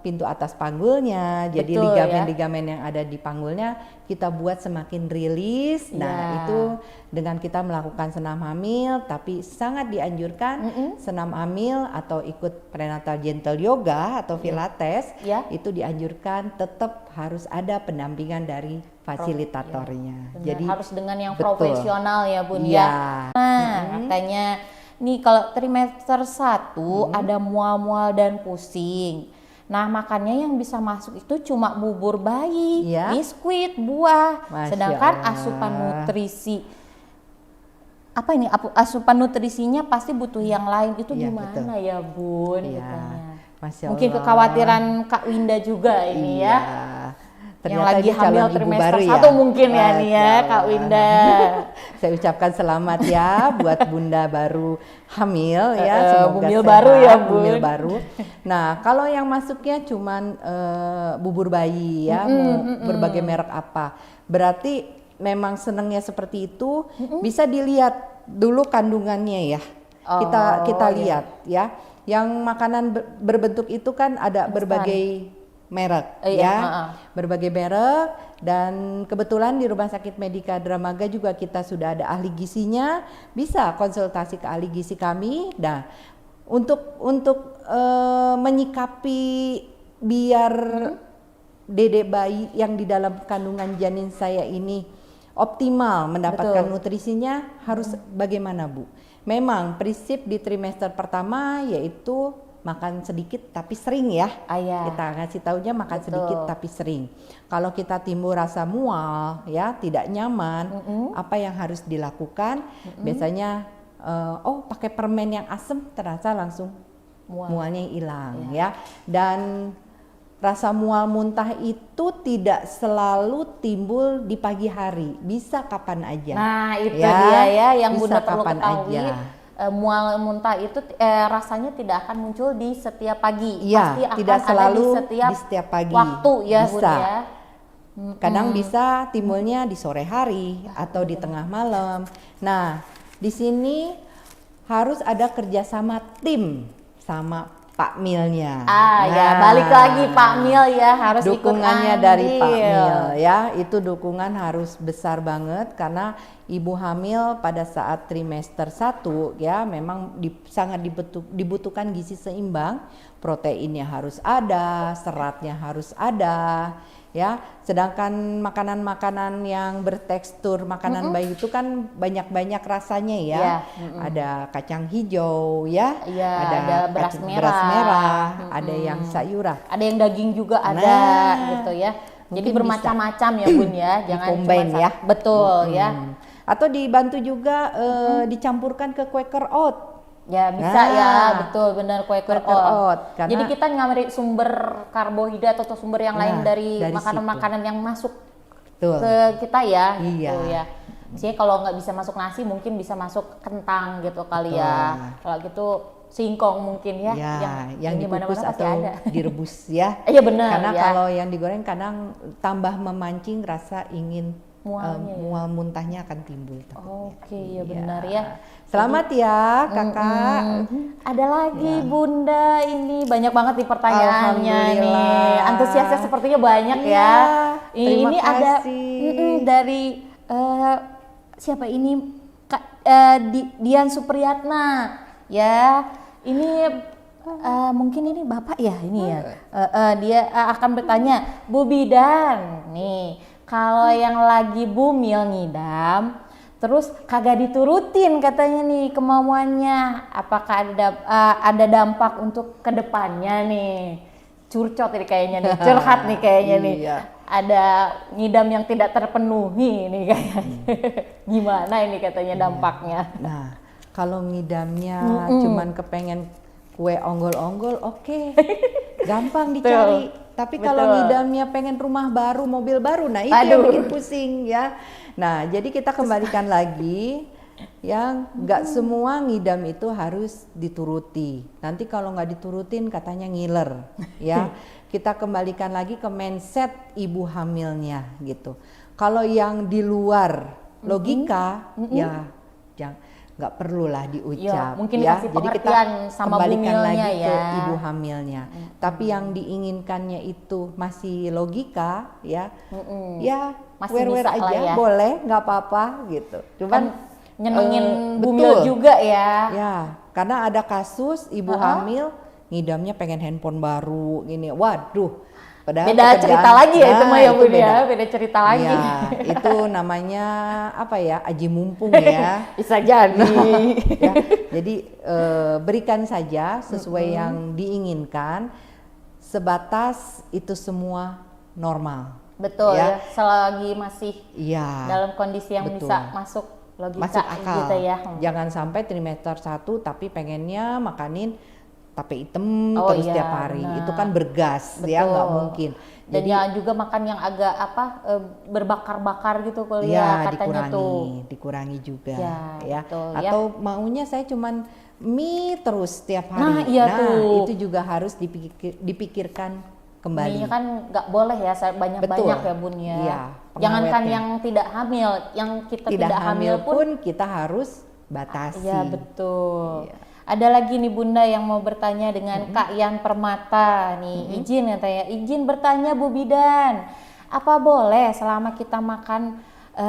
Speaker 3: pintu atas panggulnya. Jadi
Speaker 2: Betul,
Speaker 3: ligamen-ligamen yang ada di panggulnya kita buat semakin rilis. Nah, itu dengan kita melakukan senam hamil, tapi sangat dianjurkan senam hamil atau ikut prenatal gentle yoga atau pilates, itu dianjurkan tetap harus ada pendampingan dari fasilitatornya.
Speaker 2: Jadi harus dengan yang
Speaker 3: betul.
Speaker 2: profesional ya Bun ya. Nah, katanya nih kalau trimester 1 ada mual-mual dan pusing. Nah, makannya yang bisa masuk itu cuma bubur bayi, biskuit, buah. Sedangkan asupan nutrisi asupan nutrisinya pasti butuh yang lain. Itu gimana ya Bun? Mungkin kekhawatiran Kak Winda juga ini ya. Yang lagi hamil trimester 1 mungkin ya nih ya Kak Winda.
Speaker 3: Saya ucapkan selamat ya buat bunda baru hamil ya, semoga
Speaker 2: bumil
Speaker 3: sehat,
Speaker 2: baru ya Bun.
Speaker 3: bumil baru. Nah kalau yang masuknya cuman bubur bayi ya, mau berbagai merek apa, berarti memang senangnya seperti itu. Bisa dilihat dulu kandungannya ya, kita lihat ya. Yang makanan berbentuk itu kan ada berbagai merek berbagai merek, dan kebetulan di Rumah Sakit Medika Dramaga juga kita sudah ada ahli gizinya, bisa konsultasi ke ahli gizi kami. Nah, untuk menyikapi biar dedek bayi yang di dalam kandungan janin saya ini optimal mendapatkan
Speaker 2: Betul.
Speaker 3: nutrisinya, harus bagaimana Bu? Memang prinsip di trimester pertama yaitu makan sedikit tapi sering ya.
Speaker 2: Iya.
Speaker 3: Kita ngasih taunya makan
Speaker 2: Betul.
Speaker 3: sedikit tapi sering. Kalau kita timbul rasa mual ya, tidak nyaman, apa yang harus dilakukan? Biasanya pakai permen yang asam, terasa langsung mualnya hilang ya. Dan rasa mual muntah itu tidak selalu timbul di pagi hari, bisa kapan aja.
Speaker 2: Nah itu
Speaker 3: ya,
Speaker 2: dia ya yang
Speaker 3: bisa
Speaker 2: Bunda perlu
Speaker 3: kapan
Speaker 2: ketahui.
Speaker 3: aja.
Speaker 2: Mual muntah itu rasanya tidak akan muncul di setiap pagi,
Speaker 3: Iya,
Speaker 2: pasti akan
Speaker 3: tidak selalu
Speaker 2: ada di
Speaker 3: setiap pagi.
Speaker 2: waktu ya
Speaker 3: Bisa.
Speaker 2: Bunda ya.
Speaker 3: Kadang bisa timbulnya di sore hari atau di tengah malam. Nah, di sini harus ada kerjasama tim sama Pak Milnya.
Speaker 2: Ya balik lagi Pak Mil ya, harus ikut
Speaker 3: dukungannya
Speaker 2: andil.
Speaker 3: dari Pak Mil ya, itu dukungan harus besar banget karena ibu hamil pada saat trimester 1 ya memang sangat dibutuhkan gizi seimbang, proteinnya harus ada, seratnya harus ada ya. Sedangkan makanan-makanan yang bertekstur makanan bayi itu kan banyak-banyak rasanya ya. Ada kacang hijau ya,
Speaker 2: ada beras
Speaker 3: merah, ada yang sayuran.
Speaker 2: Ada yang daging juga ada gitu ya. Jadi bermacam-macam ya Bun ya, jangan
Speaker 3: combine
Speaker 2: cuma
Speaker 3: ya.
Speaker 2: Betul ya.
Speaker 3: Atau dibantu juga dicampurkan ke Quaker Oat.
Speaker 2: Ya bisa ya, betul benar Quaker Oat.
Speaker 3: Karena
Speaker 2: jadi kita ngambil sumber karbohidrat atau sumber yang lain dari makanan-makanan yang masuk ke kita ya.
Speaker 3: Iya.
Speaker 2: Gitu ya. Misalnya kalau nggak bisa masuk nasi mungkin bisa masuk kentang gitu kali ya. Kalau gitu singkong mungkin ya.
Speaker 3: Yang dikukus atau direbus ya.
Speaker 2: Iya benar.
Speaker 3: Karena
Speaker 2: ya.
Speaker 3: kalau yang digoreng kadang tambah memancing rasa ingin mual muntahnya akan timbul.
Speaker 2: Oke, ya benar ya.
Speaker 3: Selamat ya kakak.
Speaker 2: Ada lagi Bunda, ini banyak banget nih pertanyaannya nih. Antusiasnya sepertinya banyak ya. Ini ada dari siapa ini? Dian Supriyatna ya. Ini mungkin ini Bapak ya ini ya. Dia akan bertanya, Bu Bidan nih, kalau yang lagi bumil ngidam terus kagak diturutin katanya nih kemauannya, apakah ada dampak untuk kedepannya nih? Curcot ini kayaknya nih, curhat nih kayaknya nih. Ada ngidam yang tidak terpenuhi nih kayaknya. Gimana ini katanya dampaknya?
Speaker 3: Nah, kalau ngidamnya cuman kepengen kue onggol-onggol, oke. Gampang dicari. Tapi kalau ngidamnya pengen rumah baru, mobil baru, nah itu yang bikin pusing ya. Nah, jadi kita kembalikan lagi yang nggak semua ngidam itu harus dituruti. Nanti kalau nggak diturutin katanya ngiler ya. Kita kembalikan lagi ke mindset ibu hamilnya gitu. Kalau yang di luar logika ya jangan, nggak perlulah diucap
Speaker 2: mungkin
Speaker 3: ya.
Speaker 2: dikasih
Speaker 3: Jadi kita
Speaker 2: pengertian sama
Speaker 3: kembalikan lagi
Speaker 2: bumilnya
Speaker 3: ke
Speaker 2: ya.
Speaker 3: ibu hamilnya. Tapi yang diinginkannya itu masih logika ya. Ya
Speaker 2: masih
Speaker 3: wear
Speaker 2: bisa lah
Speaker 3: aja
Speaker 2: ya.
Speaker 3: boleh, nggak apa-apa gitu. Cuman
Speaker 2: nyenengin bumil juga ya.
Speaker 3: Ya, karena ada kasus ibu hamil ngidamnya pengen handphone baru gini. Waduh. Padahal
Speaker 2: beda cerita lagi ya itu mah ya Bun ya, beda cerita lagi.
Speaker 3: Ya, itu namanya apa ya, aji mumpung ya.
Speaker 2: Bisa jadi.
Speaker 3: Ya, jadi berikan saja sesuai yang diinginkan, sebatas itu semua normal.
Speaker 2: Betul ya, selagi masih dalam kondisi yang bisa masuk logika
Speaker 3: masuk akal.
Speaker 2: Gitu ya.
Speaker 3: Jangan sampai trimester 1 tapi pengennya makanin tape hitam terus tiap hari, itu kan bergas. Betul. Ya nggak mungkin.
Speaker 2: Dan jangan juga makan yang agak berbakar-bakar gitu ya katanya
Speaker 3: dikurangi juga ya.
Speaker 2: Betul,
Speaker 3: atau maunya saya cuman mie terus tiap
Speaker 2: Nah,
Speaker 3: hari.
Speaker 2: tuh.
Speaker 3: Itu juga harus dipikirkan kembali.
Speaker 2: Mie kan nggak boleh ya banyak-banyak ya Bun ya.
Speaker 3: Iya,
Speaker 2: jangankan yang tidak hamil, yang kita tidak hamil pun
Speaker 3: kita harus batasi.
Speaker 2: Iya betul. Iya. Ada lagi nih Bunda yang mau bertanya dengan Kak Yan Permata nih, izin bertanya Bu Bidan, apa boleh selama kita makan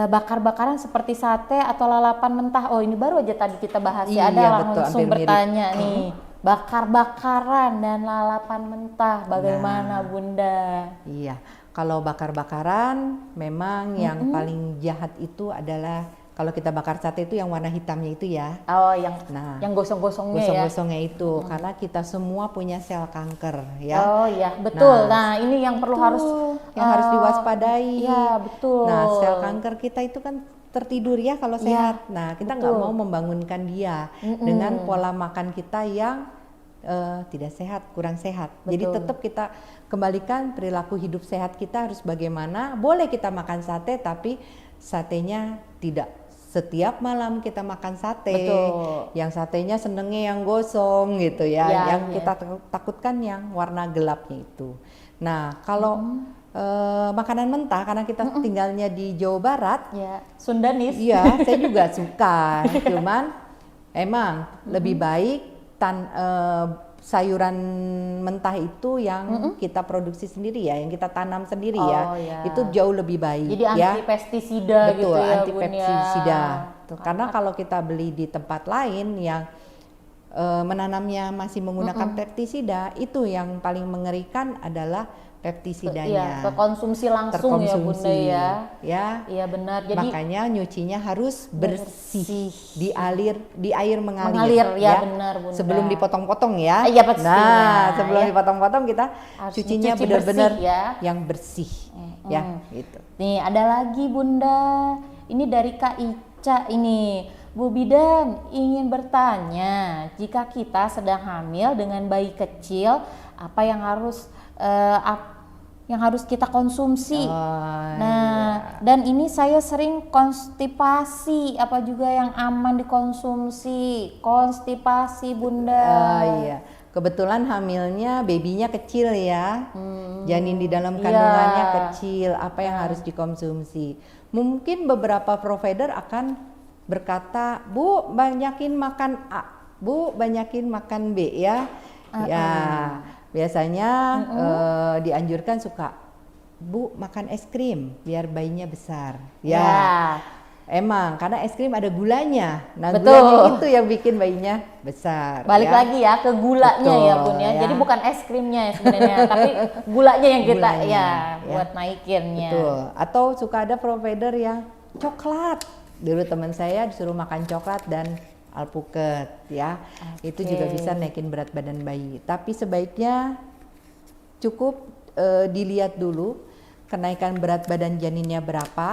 Speaker 2: bakar-bakaran seperti sate atau lalapan mentah? Oh ini baru aja tadi kita bahas ya, ada langsung bertanya nih, bakar-bakaran dan lalapan mentah. Bagaimana Bunda?
Speaker 3: Iya, kalau bakar-bakaran memang yang paling jahat itu adalah kalau kita bakar sate itu yang warna hitamnya itu ya.
Speaker 2: Oh,
Speaker 3: Nah,
Speaker 2: yang gosong-gosongnya ya.
Speaker 3: gosong-gosongnya itu karena kita semua punya sel kanker ya.
Speaker 2: Oh iya, betul. Nah, ini yang perlu harus
Speaker 3: diwaspadai.
Speaker 2: Iya, betul.
Speaker 3: Nah, sel kanker kita itu kan tertidur ya kalau sehat. Nah, kita nggak mau membangunkan dia dengan pola makan kita yang tidak sehat, kurang sehat. Jadi tetap kita kembalikan perilaku hidup sehat kita harus bagaimana. Boleh kita makan sate, tapi satenya tidak setiap malam kita makan sate.
Speaker 2: Betul.
Speaker 3: Yang satenya senengnya yang gosong gitu ya. Yang kita takutkan yang warna gelapnya itu. Nah, kalau makanan mentah karena kita tinggalnya di Jawa Barat,
Speaker 2: ya, Sundanis.
Speaker 3: iya, saya juga suka. Cuman emang lebih baik sayuran mentah itu yang kita produksi sendiri ya, yang kita tanam sendiri itu jauh lebih baik.
Speaker 2: Jadi anti pestisida.
Speaker 3: Betul,
Speaker 2: gitu ya,
Speaker 3: anti pestisida.
Speaker 2: Bun, ya.
Speaker 3: Karena kalau kita beli di tempat lain yang menanamnya masih menggunakan pestisida, itu yang paling mengerikan adalah pestisidanya.
Speaker 2: Iya, ke konsumsi langsung ya Bunda ya.
Speaker 3: Iya
Speaker 2: benar. Jadi
Speaker 3: makanya nyucinya harus bersih, di air mengalir.
Speaker 2: Mengalir ya, benar Bunda.
Speaker 3: Sebelum dipotong-potong ya.
Speaker 2: Iya, pastinya.
Speaker 3: Nah, sebelum dipotong-potong kita
Speaker 2: harus
Speaker 3: cucinya
Speaker 2: dicuci
Speaker 3: benar-benar
Speaker 2: bersih, ya.
Speaker 3: yang bersih ya, gitu.
Speaker 2: Nih, ada lagi Bunda. Ini dari Kak Ica ini. Bu Bidan ingin bertanya, jika kita sedang hamil dengan bayi kecil, apa yang harus kita konsumsi? Dan ini saya sering konstipasi, apa juga yang aman dikonsumsi? Konstipasi Bunda.
Speaker 3: Iya, kebetulan hamilnya babynya kecil ya, janin di dalam kandungannya kecil, apa yang harus dikonsumsi? Mungkin beberapa provider akan berkata, Bu banyakin makan A, Bu banyakin makan B ya. Ya, biasanya dianjurkan suka, Bu makan es krim biar bayinya besar. Ya. Emang karena es krim ada gulanya. Nah, gulanya itu yang bikin bayinya besar.
Speaker 2: Balik lagi ya ke gulanya ya Bun ya. Jadi bukan es krimnya ya sebenarnya, tapi gulanya yang kita buat naikinnya.
Speaker 3: Betul. Atau suka ada provider yang coklat. Dulu teman saya disuruh makan coklat dan alpukat ya. Itu juga bisa naikin berat badan bayi. Tapi sebaiknya cukup dilihat dulu kenaikan berat badan janinnya berapa,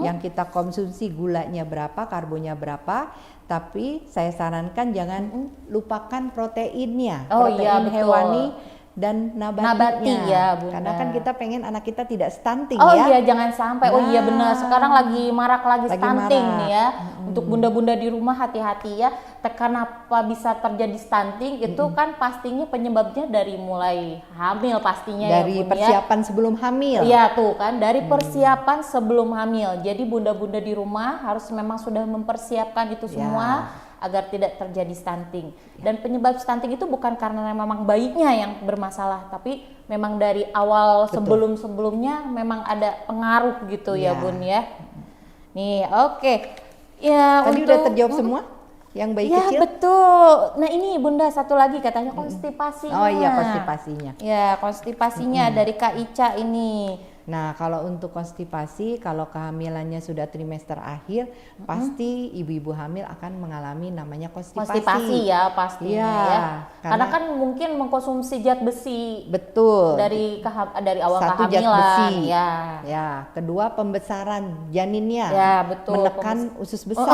Speaker 3: yang kita konsumsi gulanya berapa, karbonya berapa. Tapi saya sarankan jangan lupakan proteinnya, protein hewani dan nabati
Speaker 2: ya Bunda.
Speaker 3: Karena kan kita pengen anak kita tidak stunting
Speaker 2: ya.
Speaker 3: iya,
Speaker 2: jangan sampai. Iya benar. Sekarang lagi marak stunting nih ya. Untuk bunda-bunda di rumah hati-hati ya. Kenapa bisa terjadi stunting? Itu kan pastinya penyebabnya dari mulai hamil pastinya
Speaker 3: dari
Speaker 2: ya Bun,
Speaker 3: persiapan sebelum hamil.
Speaker 2: Iya tuh kan, dari persiapan sebelum hamil. Jadi bunda-bunda di rumah harus memang sudah mempersiapkan itu semua agar tidak terjadi stunting. Dan penyebab stunting itu bukan karena memang bayinya yang bermasalah, tapi memang dari awal sebelum-sebelumnya memang ada pengaruh gitu ya Bun ya. Nih, oke. Ya,
Speaker 3: tadi udah terjawab semua yang bayi kecil?
Speaker 2: Ya betul. Nah ini Bunda satu lagi katanya konstipasinya.
Speaker 3: Oh iya, konstipasinya.
Speaker 2: Ya, konstipasinya dari Kak Ica ini.
Speaker 3: Nah, kalau untuk konstipasi, kalau kehamilannya sudah trimester akhir, pasti ibu-ibu hamil akan mengalami namanya konstipasi.
Speaker 2: Konstipasi ya pastinya ya. Karena kan mungkin mengkonsumsi zat besi.
Speaker 3: Betul.
Speaker 2: Dari awal
Speaker 3: satu
Speaker 2: kehamilan.
Speaker 3: Zat besi.
Speaker 2: Ya.
Speaker 3: Kedua pembesaran janinnya.
Speaker 2: Ya betul.
Speaker 3: Menekan usus besar.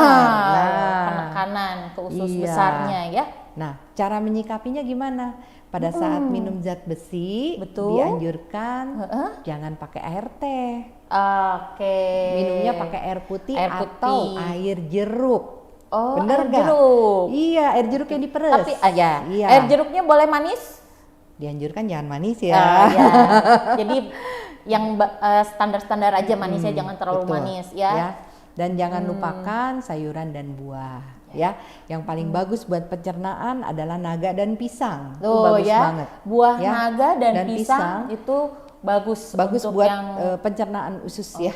Speaker 2: Penekanan ke usus besarnya ya.
Speaker 3: Nah, cara menyikapinya gimana? Pada saat minum zat besi, dianjurkan jangan pakai air teh. Minumnya pakai air putih atau air jeruk. Bener nggak? Iya, air jeruk yang diperes.
Speaker 2: Tapi air jeruknya boleh manis?
Speaker 3: Dianjurkan jangan manis ya.
Speaker 2: Jadi yang standar-standar aja manisnya, jangan terlalu manis ya.
Speaker 3: Dan jangan lupakan sayuran dan buah. Yang paling bagus buat pencernaan adalah naga dan pisang. Itu bagus banget.
Speaker 2: Buah naga dan pisang itu bagus
Speaker 3: buat pencernaan usus ya.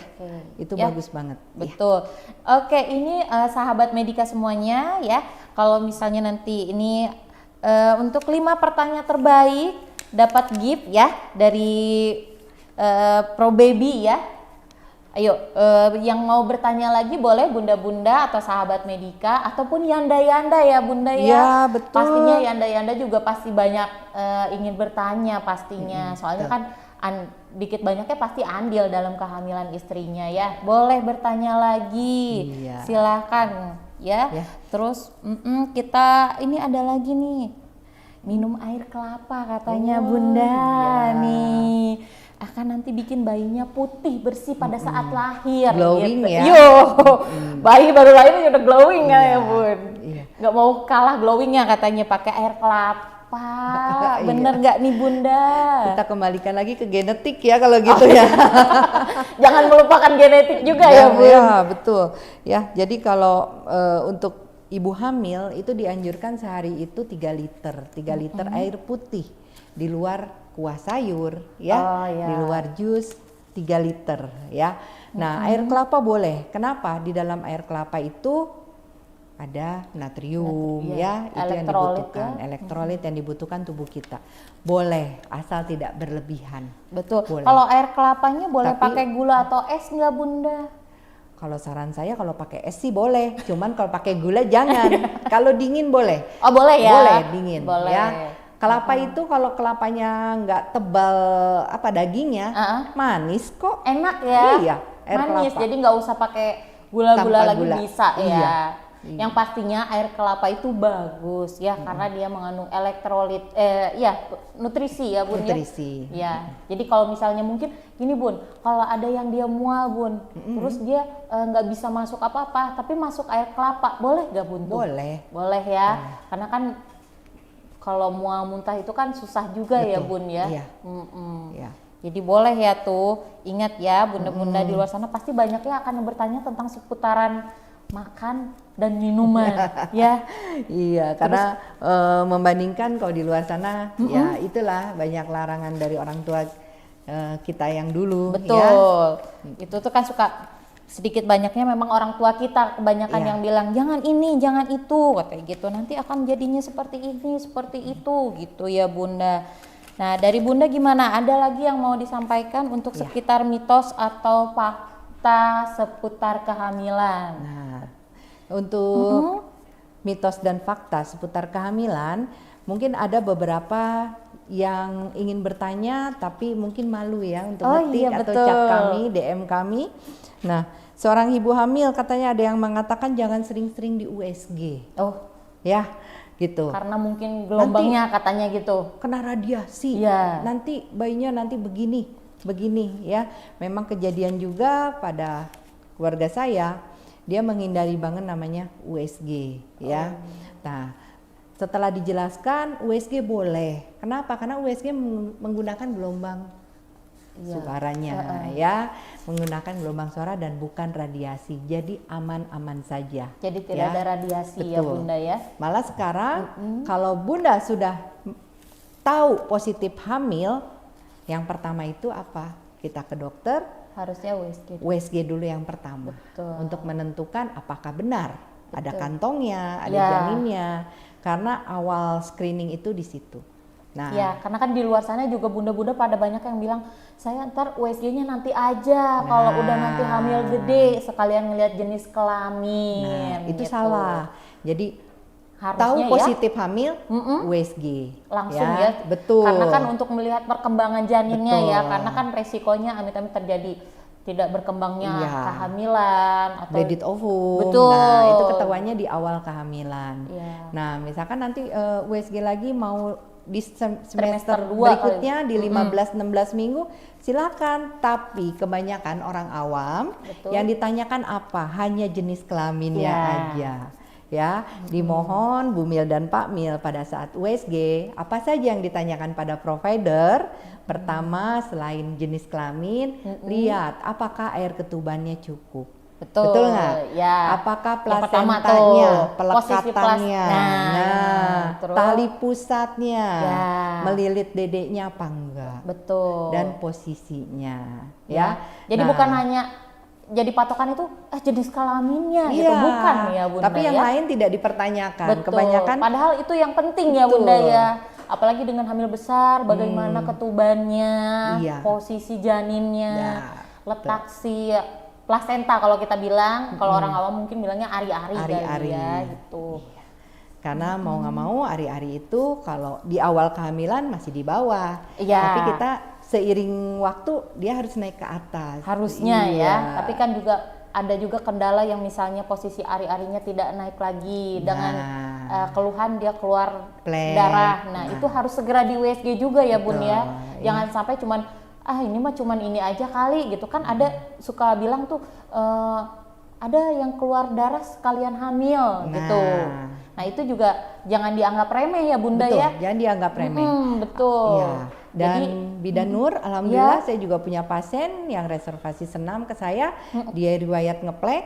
Speaker 3: Itu bagus banget.
Speaker 2: Betul. Oke, ini sahabat Medika semuanya ya. Kalau misalnya nanti ini Untuk 5 pertanyaan terbaik dapat gift ya dari Pro Baby ya. Ayo, yang mau bertanya lagi boleh bunda-bunda atau sahabat Medika ataupun yanda-yanda ya bunda ya.
Speaker 3: Ya, betul.
Speaker 2: Pastinya yanda-yanda juga pasti banyak ingin bertanya pastinya. Soalnya kan dikit banyaknya pasti andil dalam kehamilan istrinya ya. Boleh bertanya lagi.
Speaker 3: Iya.
Speaker 2: Silakan ya. Terus kita ini ada lagi nih. Minum air kelapa katanya bunda
Speaker 3: iya.
Speaker 2: nih. Akan nanti bikin bayinya putih bersih pada saat lahir.
Speaker 3: Glowing
Speaker 2: gitu.
Speaker 3: ya.
Speaker 2: Yo, bayi baru lahir udah glowing ya bun.
Speaker 3: Iya.
Speaker 2: Nggak mau kalah glowingnya katanya pakai air kelapa.
Speaker 3: Iya.
Speaker 2: Bener nggak nih bunda?
Speaker 3: Kita kembalikan lagi ke genetik ya kalau gitu ya.
Speaker 2: Jangan melupakan genetik juga ya bun.
Speaker 3: Ya betul. Ya jadi kalau untuk ibu hamil itu dianjurkan sehari itu 3 liter, 3 liter air putih di luar kuah sayur ya, di luar jus 3 liter ya. Nah air kelapa boleh. Kenapa? Di dalam air kelapa itu ada natrium ya, itu yang dibutuhkan, elektrolit yang dibutuhkan tubuh kita. Boleh asal tidak berlebihan.
Speaker 2: Betul.
Speaker 3: Boleh.
Speaker 2: Kalau air kelapanya boleh
Speaker 3: Tapi-
Speaker 2: pakai gula atau es nggak bunda?
Speaker 3: Kalau saran saya kalau pakai es sih boleh, cuman kalau pakai gula jangan. Kalau dingin boleh.
Speaker 2: Oh boleh ya?
Speaker 3: Boleh dingin
Speaker 2: Boleh.
Speaker 3: ya. Kelapa itu kalau kelapanya nggak tebal dagingnya, manis kok.
Speaker 2: Enak ya?
Speaker 3: Iya, air
Speaker 2: manis.
Speaker 3: kelapa.
Speaker 2: Jadi nggak usah pakai gula-gula
Speaker 3: Tanpa
Speaker 2: lagi
Speaker 3: gula.
Speaker 2: bisa ya.
Speaker 3: Iya.
Speaker 2: Yang pastinya air kelapa itu bagus ya karena dia mengandung elektrolit, nutrisi ya bun
Speaker 3: Nutrisi.
Speaker 2: ya. Ya. Jadi kalau misalnya mungkin gini bun, kalau ada yang dia mual bun, terus dia nggak bisa masuk apa-apa, tapi masuk air kelapa, boleh nggak bun? Tuh?
Speaker 3: Boleh.
Speaker 2: Boleh ya, karena kan kalau mual muntah itu kan susah juga ya bun ya.
Speaker 3: Iya. Ya.
Speaker 2: Jadi boleh ya tuh, ingat ya bunda-bunda di luar sana pasti banyaknya akan bertanya tentang seputaran makan dan minuman ya.
Speaker 3: Iya, karena membandingkan kalau di luar sana, ya itulah banyak larangan dari orang tua kita yang dulu.
Speaker 2: Betul, itu tuh kan suka sedikit banyaknya memang orang tua kita kebanyakan
Speaker 3: Iya.
Speaker 2: yang bilang jangan ini, jangan itu, katanya gitu. Nanti akan jadinya seperti ini, seperti itu, gitu ya bunda. Nah dari bunda gimana? Ada lagi yang mau disampaikan untuk sekitar mitos atau fakta seputar kehamilan?
Speaker 3: Nah, untuk mitos dan fakta seputar kehamilan, mungkin ada beberapa yang ingin bertanya tapi mungkin malu ya untuk ngetik atau chat kami, DM kami. Nah, seorang ibu hamil katanya ada yang mengatakan jangan sering-sering di USG.
Speaker 2: Oh,
Speaker 3: Ya, gitu.
Speaker 2: karena mungkin gelombangnya katanya gitu.
Speaker 3: Kena radiasi.
Speaker 2: Iya.
Speaker 3: Nanti bayinya nanti begini ya. Memang kejadian juga pada keluarga saya, dia menghindari banget namanya USG ya. Nah, setelah dijelaskan USG boleh. Kenapa? Karena USG menggunakan gelombang suaranya ya, menggunakan gelombang suara dan bukan radiasi. Jadi aman-aman saja.
Speaker 2: Jadi tidak ada radiasi ya
Speaker 3: Betul.
Speaker 2: bunda ya.
Speaker 3: Malah sekarang kalau bunda sudah tahu positif hamil, yang pertama itu apa? Kita ke dokter,
Speaker 2: Harusnya USG.
Speaker 3: USG dulu yang pertama.
Speaker 2: Betul.
Speaker 3: Untuk menentukan apakah benar ada
Speaker 2: Betul.
Speaker 3: kantongnya, ada
Speaker 2: Ya.
Speaker 3: janinnya. Karena awal screening itu di situ. Nah,
Speaker 2: Ya, karena kan di luar sana juga bunda-bunda pada banyak yang bilang, saya ntar USG-nya nanti aja, kalau udah nanti hamil gede, sekalian ngelihat jenis kelamin.
Speaker 3: nah itu
Speaker 2: gitu.
Speaker 3: salah. Jadi
Speaker 2: Harusnya
Speaker 3: tahu
Speaker 2: ya,
Speaker 3: positif hamil, USG.
Speaker 2: langsung ya,
Speaker 3: Betul.
Speaker 2: Karena kan untuk melihat perkembangan janinnya ya,
Speaker 3: Betul.
Speaker 2: karena kan resikonya amit-amit terjadi tidak berkembangnya
Speaker 3: Iya.
Speaker 2: kehamilan atau
Speaker 3: Bleed ovum.
Speaker 2: Betul.
Speaker 3: Nah, itu ketahuannya di awal kehamilan.
Speaker 2: Iya.
Speaker 3: Nah, misalkan nanti USG lagi mau di semester
Speaker 2: Trimester 2
Speaker 3: berikutnya di 15-16 minggu, silakan. Tapi kebanyakan orang awam
Speaker 2: Betul.
Speaker 3: yang ditanyakan apa? Hanya jenis kelaminnya
Speaker 2: Iya.
Speaker 3: aja. Ya, dimohon Bu Mil dan Pak Mil pada saat USG, apa saja yang ditanyakan pada provider? Pertama, selain jenis kelamin, lihat apakah air ketubannya cukup.
Speaker 2: Betul
Speaker 3: nggak?
Speaker 2: Ya.
Speaker 3: Apakah
Speaker 2: Yang pertama
Speaker 3: plasentanya,
Speaker 2: tuh, posisi
Speaker 3: pelekatannya,
Speaker 2: terus
Speaker 3: tali pusatnya,
Speaker 2: Ya.
Speaker 3: melilit dedeknya apa enggak,
Speaker 2: betul.
Speaker 3: dan posisinya,
Speaker 2: ya.
Speaker 3: ya.
Speaker 2: Jadi
Speaker 3: Nah,
Speaker 2: bukan hanya jadi patokan itu jenis kelaminnya gitu,
Speaker 3: Iya,
Speaker 2: bukan ya Bunda
Speaker 3: tapi yang
Speaker 2: ya.
Speaker 3: lain tidak dipertanyakan.
Speaker 2: Betul.
Speaker 3: Kebanyakan
Speaker 2: Padahal itu yang penting ya
Speaker 3: Betul.
Speaker 2: Bunda ya. Apalagi dengan hamil besar, bagaimana ketubannya,
Speaker 3: Iya.
Speaker 2: posisi janinnya,
Speaker 3: Ya,
Speaker 2: letak si plasenta kalau kita bilang, kalau orang awam mungkin bilangnya ari-ari kali
Speaker 3: Ari-ari.
Speaker 2: ya gitu.
Speaker 3: karena mau nggak mau ari-ari itu kalau di awal kehamilan masih di bawah,
Speaker 2: Iya.
Speaker 3: tapi kita seiring waktu dia harus naik ke atas.
Speaker 2: Harusnya
Speaker 3: Iya.
Speaker 2: ya, tapi kan juga ada juga kendala yang misalnya posisi ari-arinya tidak naik lagi dengan keluhan dia keluar
Speaker 3: Plek.
Speaker 2: darah. Nah, itu harus segera di USG juga ya Bun
Speaker 3: Betul,
Speaker 2: ya.
Speaker 3: iya.
Speaker 2: Jangan sampai cuman ini mah cuman ini aja kali gitu kan. Ada suka bilang tuh ada yang keluar darah sekalian hamil gitu. Nah, itu juga jangan dianggap remeh ya Bunda
Speaker 3: Betul,
Speaker 2: ya.
Speaker 3: jangan dianggap remeh.
Speaker 2: Betul.
Speaker 3: Iya. Dan
Speaker 2: Jadi,
Speaker 3: Bidan Nur, alhamdulillah saya juga punya pasien yang reservasi senam ke saya, dia riwayat ngeplek,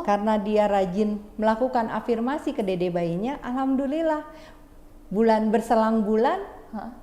Speaker 3: karena dia rajin melakukan afirmasi ke dede bayinya, alhamdulillah bulan berselang bulan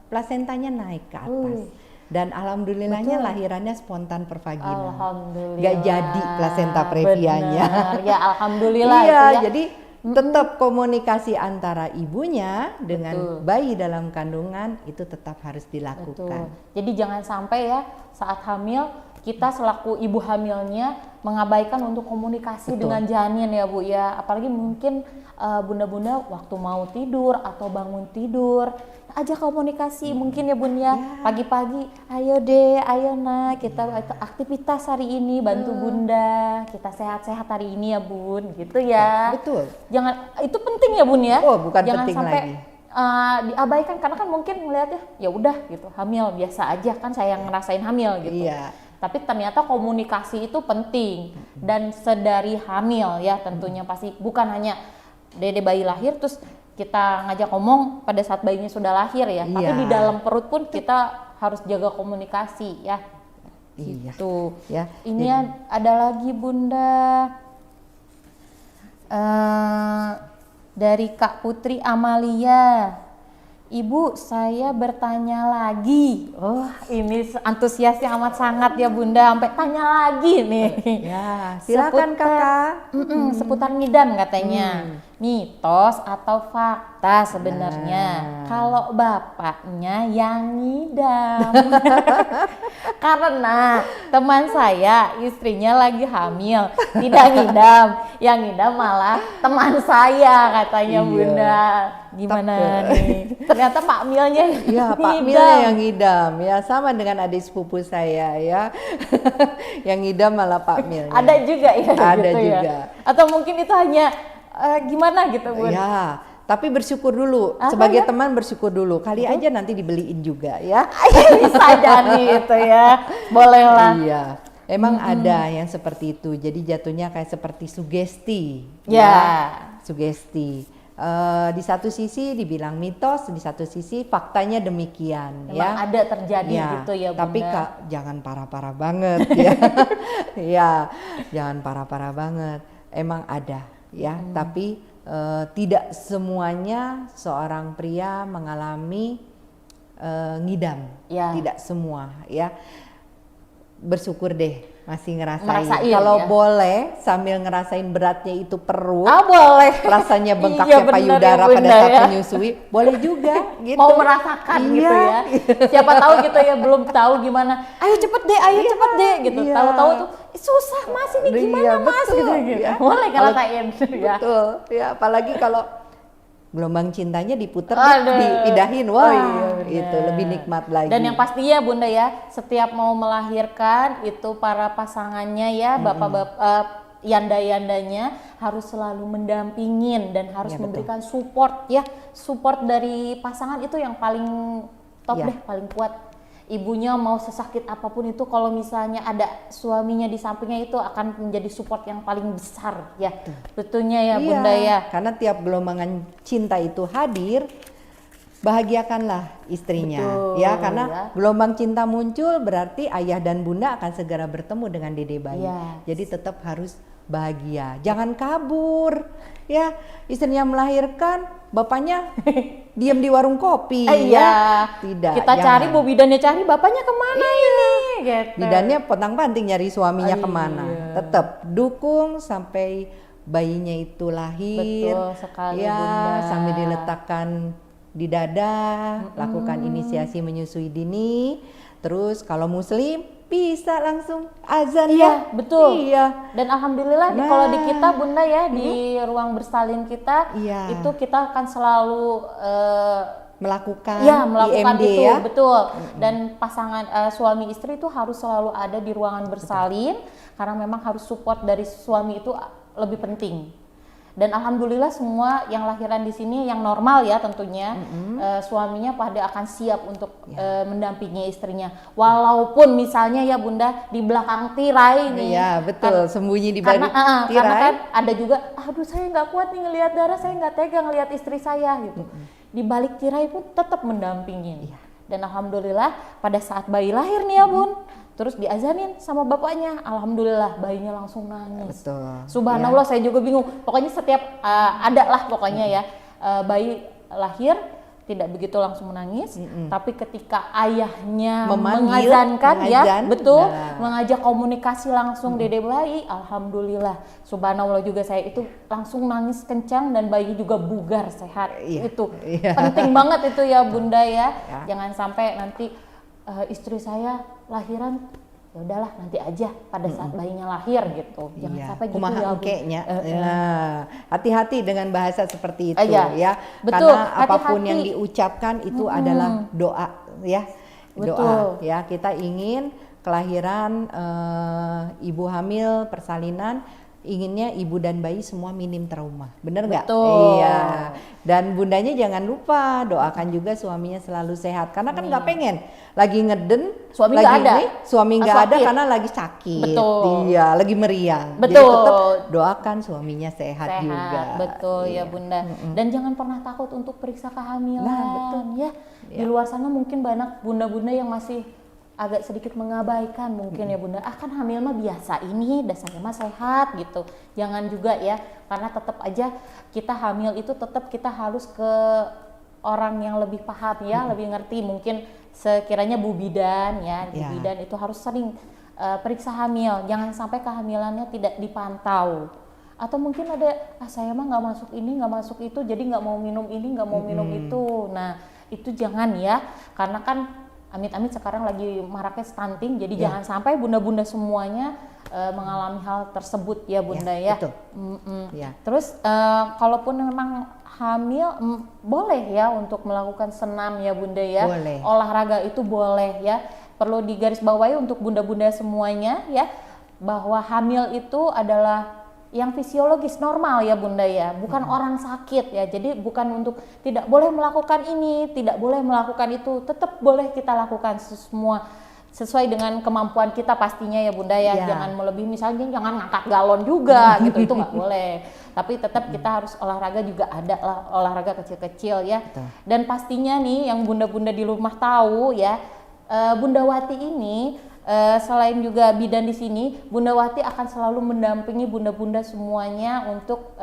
Speaker 3: plasentanya naik ke atas. Dan alhamdulillahnya lahirannya spontan per vagina.
Speaker 2: Alhamdulillah.
Speaker 3: Gak jadi plasenta previanya.
Speaker 2: Benar. Ya alhamdulillah
Speaker 3: Iya,
Speaker 2: itu ya.
Speaker 3: jadi tetap komunikasi antara ibunya dengan bayi dalam kandungan itu tetap harus dilakukan.
Speaker 2: Betul. Jadi jangan sampai ya saat hamil kita selaku ibu hamilnya mengabaikan untuk komunikasi dengan janin ya Bu ya. Apalagi mungkin bunda-bunda waktu mau tidur atau bangun tidur ajak komunikasi mungkin ya Bun ya. Pagi-pagi ayo deh, ayo nak kita aktivitas hari ini bantu Bunda. Kita sehat-sehat hari ini ya Bun gitu ya.
Speaker 3: Betul.
Speaker 2: Jangan itu penting ya Bun ya.
Speaker 3: Oh, bukan
Speaker 2: jangan
Speaker 3: penting
Speaker 2: sampai
Speaker 3: lagi.
Speaker 2: diabaikan karena kan mungkin melihatnya ya udah gitu hamil biasa aja kan saya ngerasain hamil gitu.
Speaker 3: Iya.
Speaker 2: Tapi ternyata komunikasi itu penting dan sedari hamil ya tentunya pasti bukan hanya dede bayi lahir terus kita ngajak ngomong pada saat bayinya sudah lahir ya, tapi
Speaker 3: Iya.
Speaker 2: di dalam perut pun kita harus jaga komunikasi ya.
Speaker 3: Iya.
Speaker 2: Gitu.
Speaker 3: Ya.
Speaker 2: Ini ada lagi Bunda dari Kak Putri Amalia. Ibu, saya bertanya lagi. Oh, ini antusiasnya amat sangat ya Bunda, sampai tanya lagi nih.
Speaker 3: Ya, silakan Kakak.
Speaker 2: Seputar ngidam katanya. Mitos atau fakta sebenarnya? Kalau bapaknya yang ngidam. Karena teman saya istrinya lagi hamil, tidak ngidam. Yang ngidam malah teman saya katanya
Speaker 3: Iya.
Speaker 2: Bunda. Gimana nih? Ternyata Pak Milnya
Speaker 3: Iya, Pak Milnya yang ngidam ya, sama dengan adik sepupu saya ya. Yang ngidam malah Pak Milnya.
Speaker 2: ada juga ya
Speaker 3: Ada
Speaker 2: gitu
Speaker 3: juga.
Speaker 2: ya. Atau mungkin itu hanya gimana gitu Bun?
Speaker 3: Ya, tapi bersyukur dulu. Sebagai teman bersyukur dulu. Kali aja nanti dibeliin juga ya.
Speaker 2: Bisa jadi itu ya. Boleh lah.
Speaker 3: Iya. Emang ada yang seperti itu. Jadi jatuhnya kayak seperti sugesti.
Speaker 2: Ya.
Speaker 3: Sugesti. Di satu sisi dibilang mitos, di satu sisi faktanya demikian.
Speaker 2: Memang
Speaker 3: ya.
Speaker 2: ada terjadi gitu ya Bunda.
Speaker 3: Tapi jangan parah-parah banget ya. Ya, jangan parah-parah banget. Emang ada ya, tapi tidak semuanya seorang pria mengalami ngidam.
Speaker 2: Ya.
Speaker 3: Tidak semua ya. Bersyukur deh masih ngerasain.
Speaker 2: ya.
Speaker 3: Kalau boleh sambil ngerasain beratnya itu perut.
Speaker 2: Boleh.
Speaker 3: Rasanya
Speaker 2: Iya,
Speaker 3: bengkaknya
Speaker 2: bener
Speaker 3: payudara
Speaker 2: ya,
Speaker 3: pada
Speaker 2: Bunda
Speaker 3: saat
Speaker 2: ya.
Speaker 3: menyusui, boleh juga gitu.
Speaker 2: Mau merasakan gitu ya. Siapa tahu gitu ya belum tahu gimana. Ayo cepet deh, ayo cepet deh gitu.
Speaker 3: Iya.
Speaker 2: Tahu-tahu tuh susah Mas ini gimana
Speaker 3: Iya,
Speaker 2: Mas
Speaker 3: betul,
Speaker 2: gitu.
Speaker 3: ya.
Speaker 2: Boleh
Speaker 3: Kalau-
Speaker 2: ngerasain ya.
Speaker 3: Betul. Ya, apalagi kalau gelombang cintanya diputer,
Speaker 2: Aduh.
Speaker 3: dipindahin,
Speaker 2: Oh
Speaker 3: wah,
Speaker 2: iya, benar.
Speaker 3: itu lebih nikmat lagi.
Speaker 2: Dan yang pastinya Bunda ya, setiap mau melahirkan itu para pasangannya ya, bapak-bapak yanda-yandanya harus selalu mendampingin dan harus
Speaker 3: Iya, betul.
Speaker 2: memberikan support ya. Support dari pasangan itu yang paling top
Speaker 3: Iya.
Speaker 2: deh, paling kuat. Ibunya mau sesakit apapun itu kalau misalnya ada suaminya di sampingnya itu akan menjadi support yang paling besar ya. Tentunya ya
Speaker 3: Iya,
Speaker 2: Bunda ya.
Speaker 3: karena tiap gelombangan cinta itu hadir, bahagiakanlah istrinya.
Speaker 2: Betul,
Speaker 3: Ya, karena
Speaker 2: ya.
Speaker 3: gelombang cinta muncul berarti ayah dan bunda akan segera bertemu dengan dede bayi.
Speaker 2: Yes.
Speaker 3: Jadi tetap harus bahagia. Jangan kabur. Ya, istrinya melahirkan, bapaknya diam di warung kopi.
Speaker 2: Iya.
Speaker 3: Ya. Tidak.
Speaker 2: Kita
Speaker 3: jangan.
Speaker 2: cari, Bu Bidannya cari, bapaknya kemana ini? Gitu.
Speaker 3: Bidannya potang-panting nyari suaminya
Speaker 2: Iya.
Speaker 3: kemana. tetap dukung sampai bayinya itu lahir.
Speaker 2: Betul sekali,
Speaker 3: ya,
Speaker 2: Bunda.
Speaker 3: sambil diletakkan di dada, lakukan inisiasi menyusui dini. Terus kalau muslim bisa langsung azan
Speaker 2: Iya,
Speaker 3: ya.
Speaker 2: betul.
Speaker 3: Iya.
Speaker 2: Dan alhamdulillah
Speaker 3: Nah.
Speaker 2: kalau di kita Bunda ya, di ruang bersalin kita
Speaker 3: Iya.
Speaker 2: itu kita akan selalu
Speaker 3: Melakukan
Speaker 2: melakukan
Speaker 3: IMD
Speaker 2: itu,
Speaker 3: ya.
Speaker 2: betul. Dan pasangan suami istri itu harus selalu ada di ruangan bersalin karena memang harus support dari suami itu lebih penting. Dan alhamdulillah semua yang lahiran di sini yang normal ya tentunya suaminya pada akan siap untuk mendampingi istrinya. Walaupun misalnya ya Bunda di belakang tirai nih.
Speaker 3: Iya, betul. Sembunyi di balik
Speaker 2: Karena
Speaker 3: tirai.
Speaker 2: kan ada juga, aduh saya nggak kuat nih ngelihat darah, saya nggak tega ngelihat istri saya gitu. Di balik tirai pun tetap mendampingin. Dan alhamdulillah pada saat bayi lahir nih ya Bun, terus diazanin sama bapaknya, alhamdulillah bayinya langsung nangis.
Speaker 3: Betul.
Speaker 2: Subhanallah, saya juga bingung. Pokoknya setiap ada lah pokoknya ya bayi lahir tidak begitu langsung menangis, tapi ketika ayahnya
Speaker 3: Memanggil,
Speaker 2: mengazankan
Speaker 3: mengazan,
Speaker 2: betul,
Speaker 3: nah.
Speaker 2: mengajak komunikasi langsung dede bayi, alhamdulillah. Subhanallah juga saya itu langsung nangis kencang dan bayi juga bugar sehat.
Speaker 3: Iya,
Speaker 2: Itu
Speaker 3: iya.
Speaker 2: penting banget itu ya Bunda ya.
Speaker 3: Ya.
Speaker 2: Jangan sampai nanti istri saya lahiran, ya udahlah nanti aja pada saat bayinya lahir gitu. Jangan sampai gitu
Speaker 3: kumaha
Speaker 2: ya.
Speaker 3: engkenya. Hati-hati dengan bahasa seperti itu
Speaker 2: Iya,
Speaker 3: ya.
Speaker 2: betul,
Speaker 3: Karena apapun
Speaker 2: hati-hati.
Speaker 3: yang diucapkan itu adalah doa ya.
Speaker 2: Betul.
Speaker 3: Doa ya. Kita ingin kelahiran ibu hamil persalinan, inginnya ibu dan bayi semua minim trauma, bener nggak?
Speaker 2: Betul.
Speaker 3: Iya. Dan bundanya jangan lupa doakan juga suaminya selalu sehat, karena kan nggak pengen lagi ngeden,
Speaker 2: Suami
Speaker 3: lagi
Speaker 2: nggak ada.
Speaker 3: ini, suami nggak ada
Speaker 2: Sakit.
Speaker 3: karena lagi sakit,
Speaker 2: Betul.
Speaker 3: iya, lagi meriang. Jadi
Speaker 2: Betul.
Speaker 3: tetap doakan suaminya sehat juga.
Speaker 2: Betul ya
Speaker 3: Iya.
Speaker 2: Bunda. Dan jangan pernah takut untuk periksa kehamilan.
Speaker 3: Nah, betul.
Speaker 2: Ya. Di luar sana mungkin banyak bunda-bunda yang masih agak sedikit mengabaikan mungkin ya Bunda. Kan hamil mah biasa ini, dasarnya mah sehat gitu. Jangan juga ya, karena tetap aja kita hamil itu tetap kita harus ke orang yang lebih paham ya, lebih ngerti. Mungkin sekiranya Bu Bidan ya, Bu
Speaker 3: Ya.
Speaker 2: Bidan itu harus sering periksa hamil. Jangan sampai kehamilannya tidak dipantau. Atau mungkin ada, saya mah nggak masuk ini, nggak masuk itu, jadi nggak mau minum ini, nggak mau minum itu. Nah itu jangan ya, karena kan amit-amit sekarang lagi maraknya stunting, jadi jangan sampai bunda-bunda semuanya mengalami hal tersebut ya Bunda ya.
Speaker 3: Betul. Ya.
Speaker 2: Terus kalaupun memang hamil boleh ya untuk melakukan senam ya Bunda ya.
Speaker 3: Boleh.
Speaker 2: Olahraga itu boleh ya. Perlu digarisbawahi untuk bunda-bunda semuanya ya, bahwa hamil itu adalah yang fisiologis normal ya Bunda ya, bukan orang sakit ya. Jadi bukan untuk tidak boleh melakukan ini, tidak boleh melakukan itu, tetap boleh kita lakukan semua sesuai dengan kemampuan kita pastinya ya Bunda ya.
Speaker 3: Ya.
Speaker 2: Jangan melebihi, misalnya jangan ngangkat galon juga gitu, itu nggak boleh. Tapi tetap kita harus olahraga juga, ada lah olahraga kecil-kecil ya.
Speaker 3: Betul.
Speaker 2: Dan pastinya nih yang bunda-bunda di rumah tahu ya, Bunda Wati ini selain juga bidan di sini, Bunda Wati akan selalu mendampingi bunda-bunda semuanya untuk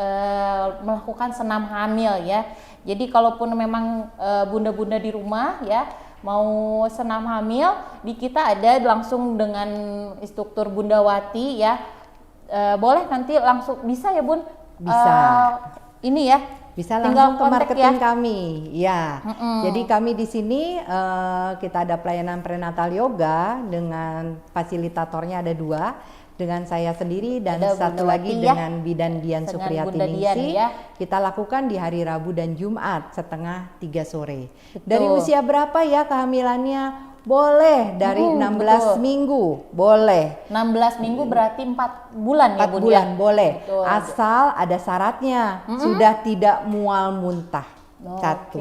Speaker 2: melakukan senam hamil ya. Jadi kalaupun memang bunda-bunda di rumah ya mau senam hamil, di kita ada langsung dengan instruktur Bunda Wati ya. Boleh nanti langsung bisa ya Bun?
Speaker 3: Bisa.
Speaker 2: Ini ya.
Speaker 3: Bisa
Speaker 2: Tinggal
Speaker 3: langsung ke
Speaker 2: kontak
Speaker 3: marketing
Speaker 2: ya.
Speaker 3: kami, ya. Jadi kami di sini kita ada pelayanan prenatal yoga dengan fasilitatornya ada 2, dengan saya sendiri dan
Speaker 2: Ada
Speaker 3: satu
Speaker 2: Bunda
Speaker 3: lagi
Speaker 2: Wati ya.
Speaker 3: dengan Bidan Dian
Speaker 2: Dengan
Speaker 3: Supriyati
Speaker 2: Bunda Dian
Speaker 3: Ningsih.
Speaker 2: ya.
Speaker 3: Kita lakukan di hari Rabu dan Jumat setengah 3 sore.
Speaker 2: Betul.
Speaker 3: Dari usia berapa ya kehamilannya? Boleh dari 16
Speaker 2: betul.
Speaker 3: minggu, boleh.
Speaker 2: 16 minggu berarti 4 bulan ya
Speaker 3: 4
Speaker 2: Bun
Speaker 3: bulan
Speaker 2: ya?
Speaker 3: boleh,
Speaker 2: Betul.
Speaker 3: asal ada syaratnya, sudah tidak mual muntah.
Speaker 2: Oke.
Speaker 3: Satu,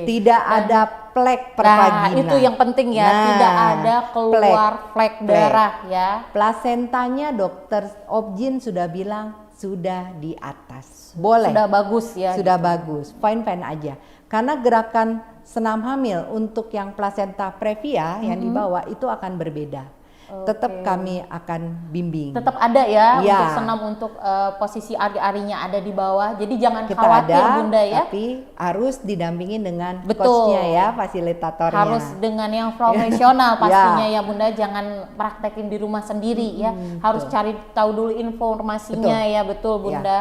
Speaker 3: tidak ada plek per
Speaker 2: Nah,
Speaker 3: vagina.
Speaker 2: itu yang penting ya,
Speaker 3: Nah,
Speaker 2: tidak ada keluar flek darah ya.
Speaker 3: Plasentanya dokter Objin sudah bilang sudah di atas, boleh.
Speaker 2: Sudah bagus ya.
Speaker 3: Sudah bagus, fine aja. Karena gerakan senam hamil untuk yang plasenta previa yang dibawa itu akan berbeda. tetap kami akan bimbing.
Speaker 2: Tetap ada ya,
Speaker 3: Ya.
Speaker 2: untuk senam untuk posisi ari-arinya ada di bawah. Jadi jangan
Speaker 3: Kita
Speaker 2: khawatir
Speaker 3: ada,
Speaker 2: Bunda ya.
Speaker 3: tapi harus didampingin dengan
Speaker 2: Betul.
Speaker 3: coachnya ya, fasilitatornya.
Speaker 2: Harus dengan yang profesional pastinya
Speaker 3: Ya.
Speaker 2: ya Bunda, jangan praktekin di rumah sendiri ya. Harus cari tahu dulu informasinya
Speaker 3: Betul.
Speaker 2: ya, betul Bunda.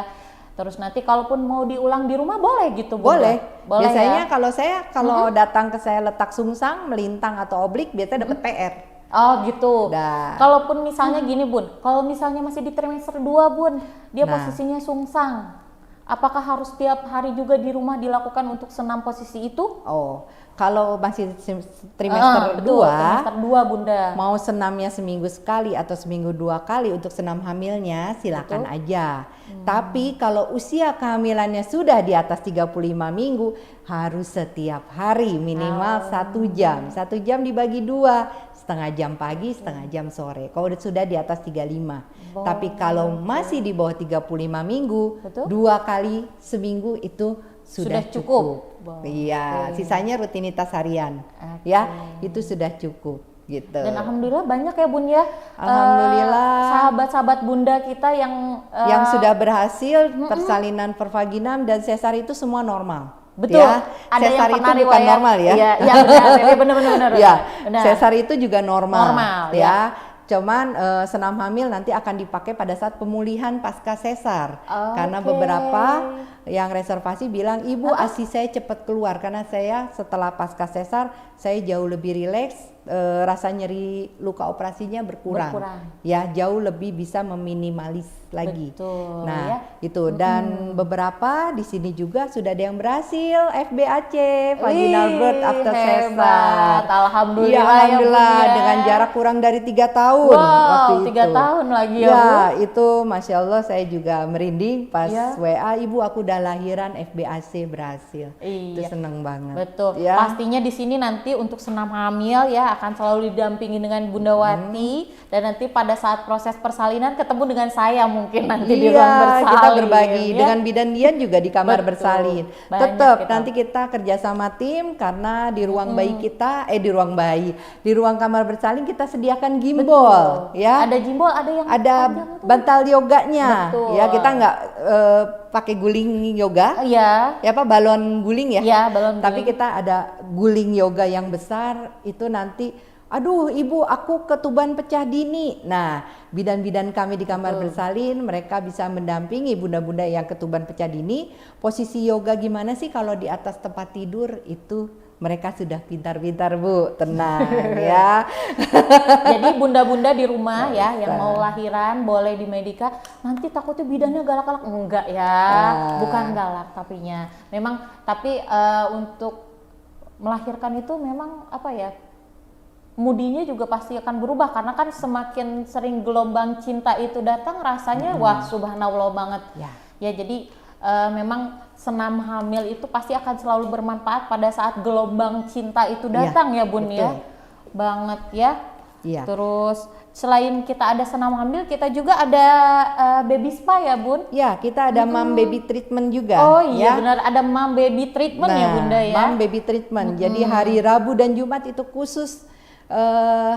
Speaker 2: Terus nanti kalaupun mau diulang di rumah boleh gitu Bunda.
Speaker 3: Boleh. Biasanya
Speaker 2: ya?
Speaker 3: kalau datang ke saya letak sungsang, melintang atau oblik, biasanya dapat PR.
Speaker 2: Oh gitu.
Speaker 3: Dah.
Speaker 2: Kalaupun misalnya gini Bun, kalau misalnya masih di trimester 2 Bun, dia
Speaker 3: Nah.
Speaker 2: posisinya sungsang. Apakah harus tiap hari juga di rumah dilakukan untuk senam posisi itu?
Speaker 3: Oh, kalau masih trimester
Speaker 2: Betul,
Speaker 3: 2,
Speaker 2: trimester 2 Bunda.
Speaker 3: mau senamnya seminggu sekali atau seminggu 2 kali untuk senam hamilnya, silakan aja. Tapi kalau usia kehamilannya sudah di atas 35 minggu, harus setiap hari minimal 1 jam. 1 jam dibagi 2, setengah jam pagi, setengah jam sore. Kalau sudah di atas 35. Tapi kalau masih di bawah 35 minggu,
Speaker 2: Betul.
Speaker 3: 2 kali seminggu itu sudah cukup.
Speaker 2: Boleh.
Speaker 3: Iya, sisanya rutinitas harian. Ya, itu sudah cukup gitu.
Speaker 2: Dan alhamdulillah banyak ya Bun ya.
Speaker 3: Alhamdulillah.
Speaker 2: Sahabat-sahabat Bunda kita yang
Speaker 3: Yang sudah berhasil persalinan pervaginam dan sesar itu semua normal.
Speaker 2: betul.
Speaker 3: Ya,
Speaker 2: Ada
Speaker 3: sesar
Speaker 2: yang
Speaker 3: itu
Speaker 2: pernah
Speaker 3: bukan
Speaker 2: riwayat.
Speaker 3: normal ya.
Speaker 2: Iya, iya benar.
Speaker 3: Ya,
Speaker 2: Benar.
Speaker 3: sesar itu juga normal.
Speaker 2: Normal,
Speaker 3: ya. Cuman senam hamil nanti akan dipakai pada saat pemulihan pasca sesar. Karena
Speaker 2: Oke.
Speaker 3: beberapa yang reservasi bilang, "Ibu, ASI saya cepat keluar karena saya setelah pasca sesar saya jauh lebih rileks, rasa nyeri luka operasinya berkurang. Ya, jauh lebih bisa meminimalis lagi."
Speaker 2: Betul,
Speaker 3: Nah,
Speaker 2: ya.
Speaker 3: itu dan beberapa di sini juga sudah ada yang berhasil FBAC, vaginal birth after sesar.
Speaker 2: Hebat. Alhamdulillah
Speaker 3: Iya,
Speaker 2: ya,
Speaker 3: alhamdulillah
Speaker 2: Bun, ya.
Speaker 3: dengan jarak kurang dari 3 tahun
Speaker 2: Wow,
Speaker 3: waktu itu.
Speaker 2: 3 tahun lagi ya,
Speaker 3: Ya,
Speaker 2: Bu.
Speaker 3: itu Masya Allah saya juga merinding pas
Speaker 2: Ya.
Speaker 3: WA, "Ibu aku udah lahiran, FBAC berhasil." Itu
Speaker 2: Iya.
Speaker 3: seneng banget.
Speaker 2: Betul.
Speaker 3: Ya.
Speaker 2: Pastinya di sini nanti untuk senam hamil ya akan selalu didampingi dengan Bunda Wati dan nanti pada saat proses persalinan ketemu dengan saya mungkin nanti di ruang bersalin.
Speaker 3: Kita berbagi
Speaker 2: ya.
Speaker 3: dengan bidan Dian juga di kamar
Speaker 2: Betul.
Speaker 3: bersalin.
Speaker 2: Banyak
Speaker 3: Tetap
Speaker 2: kita.
Speaker 3: nanti kita kerjasama tim karena di ruang bayi kita, di ruang bayi, di ruang kamar bersalin kita sediakan gimbal, ya.
Speaker 2: Ada jimbol, ada yang
Speaker 3: Ada
Speaker 2: panjang itu.
Speaker 3: bantal yoganya,
Speaker 2: Betul.
Speaker 3: ya kita nggak pakai guling yoga,
Speaker 2: Iya.
Speaker 3: ya apa balon guling ya.
Speaker 2: Iya, balon
Speaker 3: Tapi
Speaker 2: guling.
Speaker 3: kita ada guling yoga yang besar itu nanti. Aduh ibu aku ketuban pecah dini. Nah bidan-bidan kami di kamar bersalin mereka bisa mendampingi bunda-bunda yang ketuban pecah dini. Posisi yoga gimana sih kalau di atas tempat tidur itu mereka sudah pintar-pintar Bu, tenang ya.
Speaker 2: Jadi bunda-bunda di rumah ya yang mau lahiran boleh di Medika. Nanti takutnya bidannya galak-galak, enggak ya. Bukan galak tapinya. Memang tapi untuk melahirkan itu memang apa ya? Mudinya juga pasti akan berubah karena kan semakin sering gelombang cinta itu datang rasanya wah subhanallah banget. Ya jadi memang senam hamil itu pasti akan selalu bermanfaat pada saat gelombang cinta itu datang ya Bun
Speaker 3: betul.
Speaker 2: ya. Banget ya.
Speaker 3: Iya.
Speaker 2: Terus selain kita ada senam hamil kita juga ada baby spa ya Bun.
Speaker 3: Ya kita ada mom baby treatment juga.
Speaker 2: Oh iya
Speaker 3: ya.
Speaker 2: benar ada mom baby treatment ya Bunda ya.
Speaker 3: Mom baby treatment. Jadi hari Rabu dan Jumat itu khusus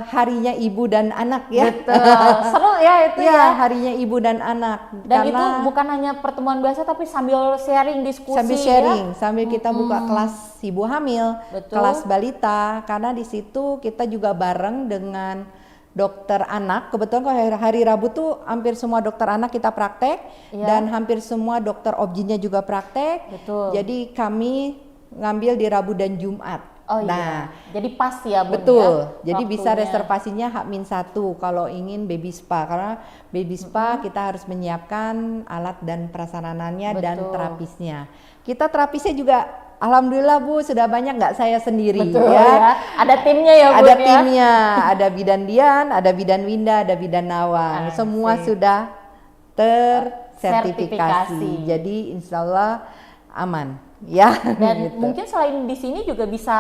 Speaker 3: harinya ibu dan anak ya.
Speaker 2: Betul. Seru ya itu
Speaker 3: Ya,
Speaker 2: ya.
Speaker 3: harinya ibu dan anak.
Speaker 2: Dan itu
Speaker 3: Karena
Speaker 2: bukan hanya pertemuan biasa tapi sambil sharing diskusi
Speaker 3: sambil sharing, sambil kita buka kelas ibu hamil,
Speaker 2: Betul.
Speaker 3: kelas balita, karena di situ kita juga bareng dengan dokter anak. Kebetulan kalau hari Rabu tuh hampir semua dokter anak kita praktek dan hampir semua dokter objinnya juga praktek.
Speaker 2: Betul.
Speaker 3: Jadi kami ngambil di Rabu dan Jumat.
Speaker 2: Oh iya. Jadi pas ya Bun
Speaker 3: Betul,
Speaker 2: ya.
Speaker 3: jadi bisa
Speaker 2: waktunya.
Speaker 3: reservasinya H-1 kalau ingin baby spa karena baby spa kita harus menyiapkan alat dan prasarananya dan
Speaker 2: Betul.
Speaker 3: terapisnya. Kita terapisnya juga alhamdulillah Bu sudah banyak nggak saya sendiri
Speaker 2: Betul
Speaker 3: ya.
Speaker 2: ya. Ada timnya ya Bun
Speaker 3: Ada
Speaker 2: ya.
Speaker 3: timnya, ada bidan Dian, ada bidan Winda, ada bidan Nawang. Semua sudah tersertifikasi.
Speaker 2: Sertifikasi.
Speaker 3: Jadi insya Allah aman. Ya,
Speaker 2: Dan
Speaker 3: gitu.
Speaker 2: mungkin selain di sini juga bisa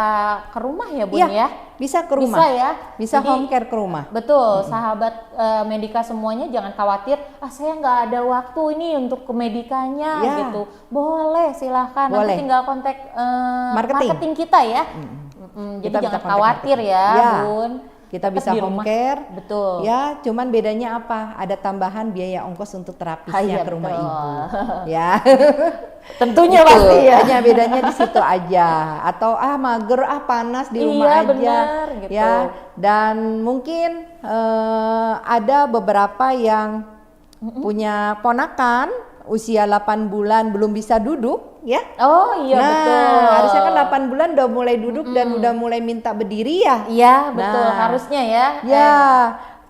Speaker 2: ke rumah ya Bun
Speaker 3: Iya,
Speaker 2: ya.
Speaker 3: bisa ke rumah.
Speaker 2: Bisa ya.
Speaker 3: Bisa
Speaker 2: Jadi,
Speaker 3: home care ke rumah.
Speaker 2: Betul, sahabat Medika semuanya jangan khawatir. Saya nggak ada waktu ini untuk ke Medikanya
Speaker 3: Ya.
Speaker 2: gitu. Boleh, silahkan.
Speaker 3: Boleh.
Speaker 2: Nanti tinggal kontak
Speaker 3: Marketing.
Speaker 2: marketing kita ya. Jadi
Speaker 3: Kita bisa
Speaker 2: jangan
Speaker 3: kontak
Speaker 2: khawatir
Speaker 3: marketing.
Speaker 2: ya,
Speaker 3: Ya.
Speaker 2: Bun.
Speaker 3: kita
Speaker 2: Tetap
Speaker 3: bisa
Speaker 2: di
Speaker 3: home
Speaker 2: rumah.
Speaker 3: care.
Speaker 2: Betul.
Speaker 3: Ya, cuman bedanya apa? Ada tambahan biaya ongkos untuk terapisnya
Speaker 2: Iya,
Speaker 3: ke rumah
Speaker 2: betul.
Speaker 3: ibu. Ya.
Speaker 2: Tentunya
Speaker 3: Gitu.
Speaker 2: pasti ya.
Speaker 3: Hanya bedanya di situ aja. Atau mager, panas di rumah
Speaker 2: Iya,
Speaker 3: aja.
Speaker 2: benar, gitu.
Speaker 3: Ya, dan mungkin ada beberapa yang punya ponakan usia 8 bulan belum bisa duduk, ya.
Speaker 2: Oh iya,
Speaker 3: Nah,
Speaker 2: betul.
Speaker 3: harusnya kan 8 bulan udah mulai duduk dan udah mulai minta berdiri ya.
Speaker 2: Iya, betul.
Speaker 3: Nah,
Speaker 2: Harusnya ya.
Speaker 3: Ya,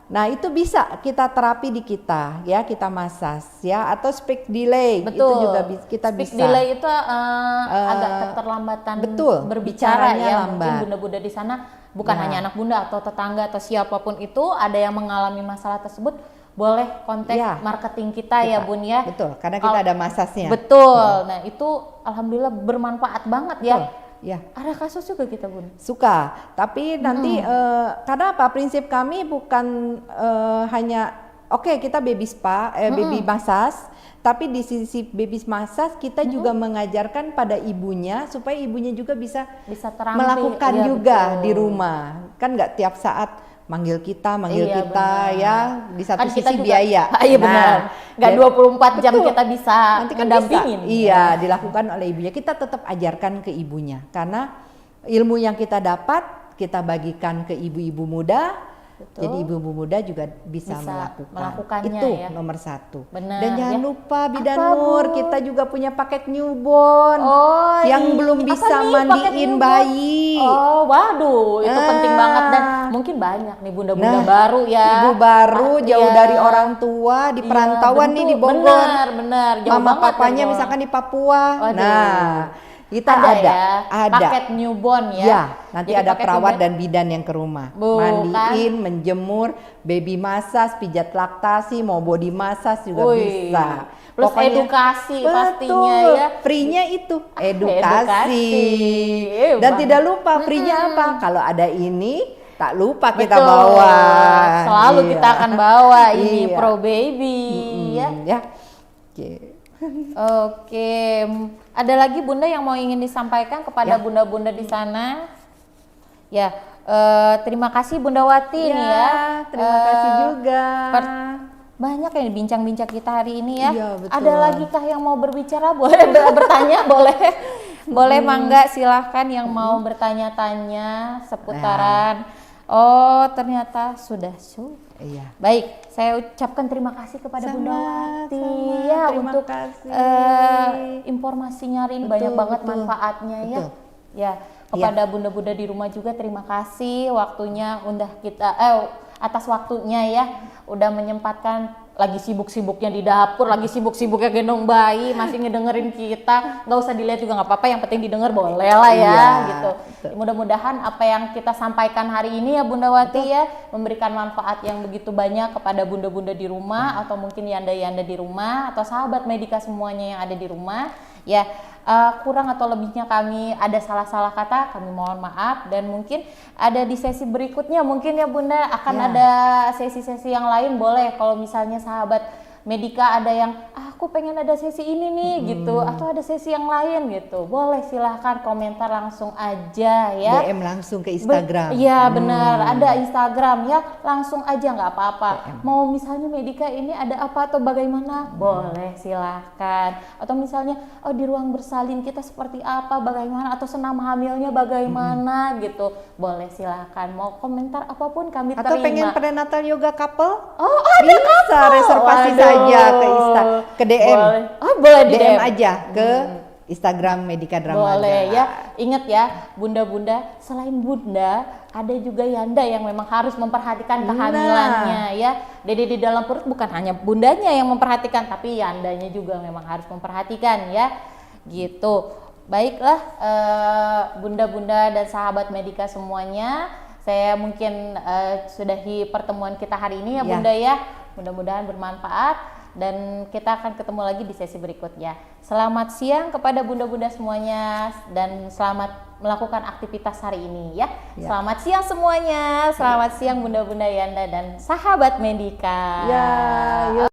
Speaker 3: nah itu bisa kita terapi di kita, ya kita masas, ya atau speak delay
Speaker 2: Betul.
Speaker 3: itu juga kita
Speaker 2: Speak
Speaker 3: bisa.
Speaker 2: delay itu agak keterlambatan
Speaker 3: betul,
Speaker 2: berbicara
Speaker 3: bicaranya
Speaker 2: ya.
Speaker 3: lambat.
Speaker 2: Mungkin bunda-bunda di sana bukan
Speaker 3: Ya.
Speaker 2: hanya anak bunda atau tetangga atau siapapun itu ada yang mengalami masalah tersebut, boleh kontak
Speaker 3: Ya.
Speaker 2: marketing kita ya Bun ya.
Speaker 3: Betul, karena kita ada masasnya.
Speaker 2: Betul. Nah, itu alhamdulillah bermanfaat banget ya.
Speaker 3: Betul, ya.
Speaker 2: Ada kasus juga kita Bun.
Speaker 3: Suka, tapi nanti karena apa? Prinsip kami bukan hanya oke, kita baby spa, baby massage, tapi di sisi baby massage kita juga mengajarkan pada ibunya supaya ibunya juga bisa
Speaker 2: terampil
Speaker 3: melakukan
Speaker 2: iya,
Speaker 3: juga
Speaker 2: betul.
Speaker 3: di rumah. Kan nggak tiap saat manggil kita
Speaker 2: Iya, benar.
Speaker 3: ya, di satu
Speaker 2: Kan kita
Speaker 3: sisi
Speaker 2: juga-
Speaker 3: biaya.
Speaker 2: Iya benar. Nggak 24 jam
Speaker 3: betul.
Speaker 2: kita bisa
Speaker 3: Nanti kan
Speaker 2: mendampingin.
Speaker 3: bisa. Iya, dilakukan oleh ibunya. Kita tetap ajarkan ke ibunya karena ilmu yang kita dapat kita bagikan ke ibu-ibu muda.
Speaker 2: Betul.
Speaker 3: Jadi ibu-ibu muda juga bisa
Speaker 2: melakukannya
Speaker 3: Itu
Speaker 2: ya.
Speaker 3: nomor 1.
Speaker 2: Benar,
Speaker 3: Dan jangan
Speaker 2: ya.
Speaker 3: lupa
Speaker 2: Apa,
Speaker 3: Bidanur,
Speaker 2: Bu?
Speaker 3: kita juga punya paket newborn
Speaker 2: Oh,
Speaker 3: yang belum
Speaker 2: apa
Speaker 3: bisa
Speaker 2: nih paket
Speaker 3: mandiin
Speaker 2: newborn?
Speaker 3: bayi.
Speaker 2: Oh, waduh, itu penting
Speaker 3: Ah.
Speaker 2: banget dan mungkin banyak nih bunda-bunda
Speaker 3: Nah,
Speaker 2: baru ya.
Speaker 3: Ibu baru jauh
Speaker 2: Iya.
Speaker 3: dari orang tua di
Speaker 2: Iya,
Speaker 3: perantauan nih di
Speaker 2: betul.
Speaker 3: Bogor.
Speaker 2: Benar, jauh
Speaker 3: Mama
Speaker 2: banget
Speaker 3: papanya
Speaker 2: dari
Speaker 3: misalkan di Papua.
Speaker 2: Waduh.
Speaker 3: Nah, kita
Speaker 2: ya,
Speaker 3: ada.
Speaker 2: paket newborn ya.
Speaker 3: Ya, nanti
Speaker 2: Jadi
Speaker 3: ada
Speaker 2: paket
Speaker 3: perawat
Speaker 2: newborn-
Speaker 3: dan bidan yang ke rumah.
Speaker 2: Bukan.
Speaker 3: Mandiin, menjemur, baby massage, pijat laktasi, mau body massage juga
Speaker 2: Wih,
Speaker 3: bisa.
Speaker 2: plus edukasi pastinya
Speaker 3: betul,
Speaker 2: ya.
Speaker 3: free-nya itu
Speaker 2: edukasi.
Speaker 3: Dan
Speaker 2: Bang.
Speaker 3: tidak lupa free-nya apa? Kalau ada ini tak lupa kita
Speaker 2: Betul.
Speaker 3: bawa.
Speaker 2: Selalu
Speaker 3: Iya.
Speaker 2: kita akan bawa ini
Speaker 3: Iya.
Speaker 2: Pro Baby ya.
Speaker 3: Ya. Oke.
Speaker 2: Oke, ada lagi Bunda yang mau ingin disampaikan kepada
Speaker 3: Ya.
Speaker 2: bunda-bunda di sana? Ya, terima kasih Bunda Wati nih ya.
Speaker 3: Terima kasih juga.
Speaker 2: Banyak yang bincang-bincang kita hari ini ya.
Speaker 3: Iya, betul.
Speaker 2: Ada lagi kah yang mau berbicara? Boleh bertanya, boleh. Boleh mangga silahkan yang mau bertanya-tanya seputaran. Oh, ternyata sudah
Speaker 3: Iya.
Speaker 2: Baik, saya ucapkan terima kasih kepada Bunda Wati ya
Speaker 3: terima
Speaker 2: untuk
Speaker 3: kasih.
Speaker 2: informasinya hari ini
Speaker 3: Betul,
Speaker 2: banyak banget
Speaker 3: betul.
Speaker 2: manfaatnya ya.
Speaker 3: Betul.
Speaker 2: Ya, kepada bunda-bunda di rumah juga terima kasih waktunya atas waktunya ya udah menyempatkan lagi sibuk-sibuknya di dapur, lagi sibuk-sibuknya gendong bayi, masih ngedengerin kita. Nggak usah dilihat juga nggak apa-apa, yang penting didengar boleh lah ya
Speaker 3: Iya,
Speaker 2: gitu.
Speaker 3: betul.
Speaker 2: Mudah-mudahan apa yang kita sampaikan hari ini ya Bunda Wati ya memberikan manfaat yang begitu banyak kepada bunda-bunda di rumah atau mungkin yanda-yanda di rumah atau sahabat medika semuanya yang ada di rumah ya. Kurang atau lebihnya kami ada salah-salah kata, kami mohon maaf, dan mungkin ada di sesi berikutnya mungkin ya Bunda akan
Speaker 3: Ya.
Speaker 2: ada sesi-sesi yang lain, boleh kalau misalnya sahabat medika ada yang aku pengen ada sesi ini nih gitu, atau ada sesi yang lain gitu, boleh silahkan komentar langsung aja ya.
Speaker 3: DM langsung ke Instagram.
Speaker 2: Iya benar, ada Instagram ya, langsung aja nggak apa-apa. Mau misalnya medika ini ada apa atau bagaimana, boleh silahkan. Atau misalnya di ruang bersalin kita seperti apa, bagaimana, atau senam hamilnya bagaimana gitu, boleh silahkan. Mau komentar apapun kami
Speaker 3: Atau
Speaker 2: terima.
Speaker 3: pengen prenatal yoga couple?
Speaker 2: Oh ada
Speaker 3: Bisa reservasi
Speaker 2: Waduh.
Speaker 3: saja ke DM.
Speaker 2: Boleh. Boleh di
Speaker 3: DM
Speaker 2: DM.
Speaker 3: aja ke Instagram Medika Dramaga.
Speaker 2: Boleh ya. Ingat ya, bunda-bunda, selain bunda, ada juga yanda yang memang harus memperhatikan kehamilannya ya. Dede di dalam perut bukan hanya bundanya yang memperhatikan, tapi yandanya juga memang harus memperhatikan ya. Gitu. Baiklah bunda-bunda dan sahabat medika semuanya, saya mungkin sudahi pertemuan kita hari ini ya Bunda ya. Mudah-mudahan bermanfaat dan kita akan ketemu lagi di sesi berikutnya. Selamat siang kepada bunda-bunda semuanya dan selamat melakukan aktivitas hari ini ya. Selamat siang semuanya. Selamat siang bunda-bunda Yanda dan sahabat medika.
Speaker 3: Ya, yuk.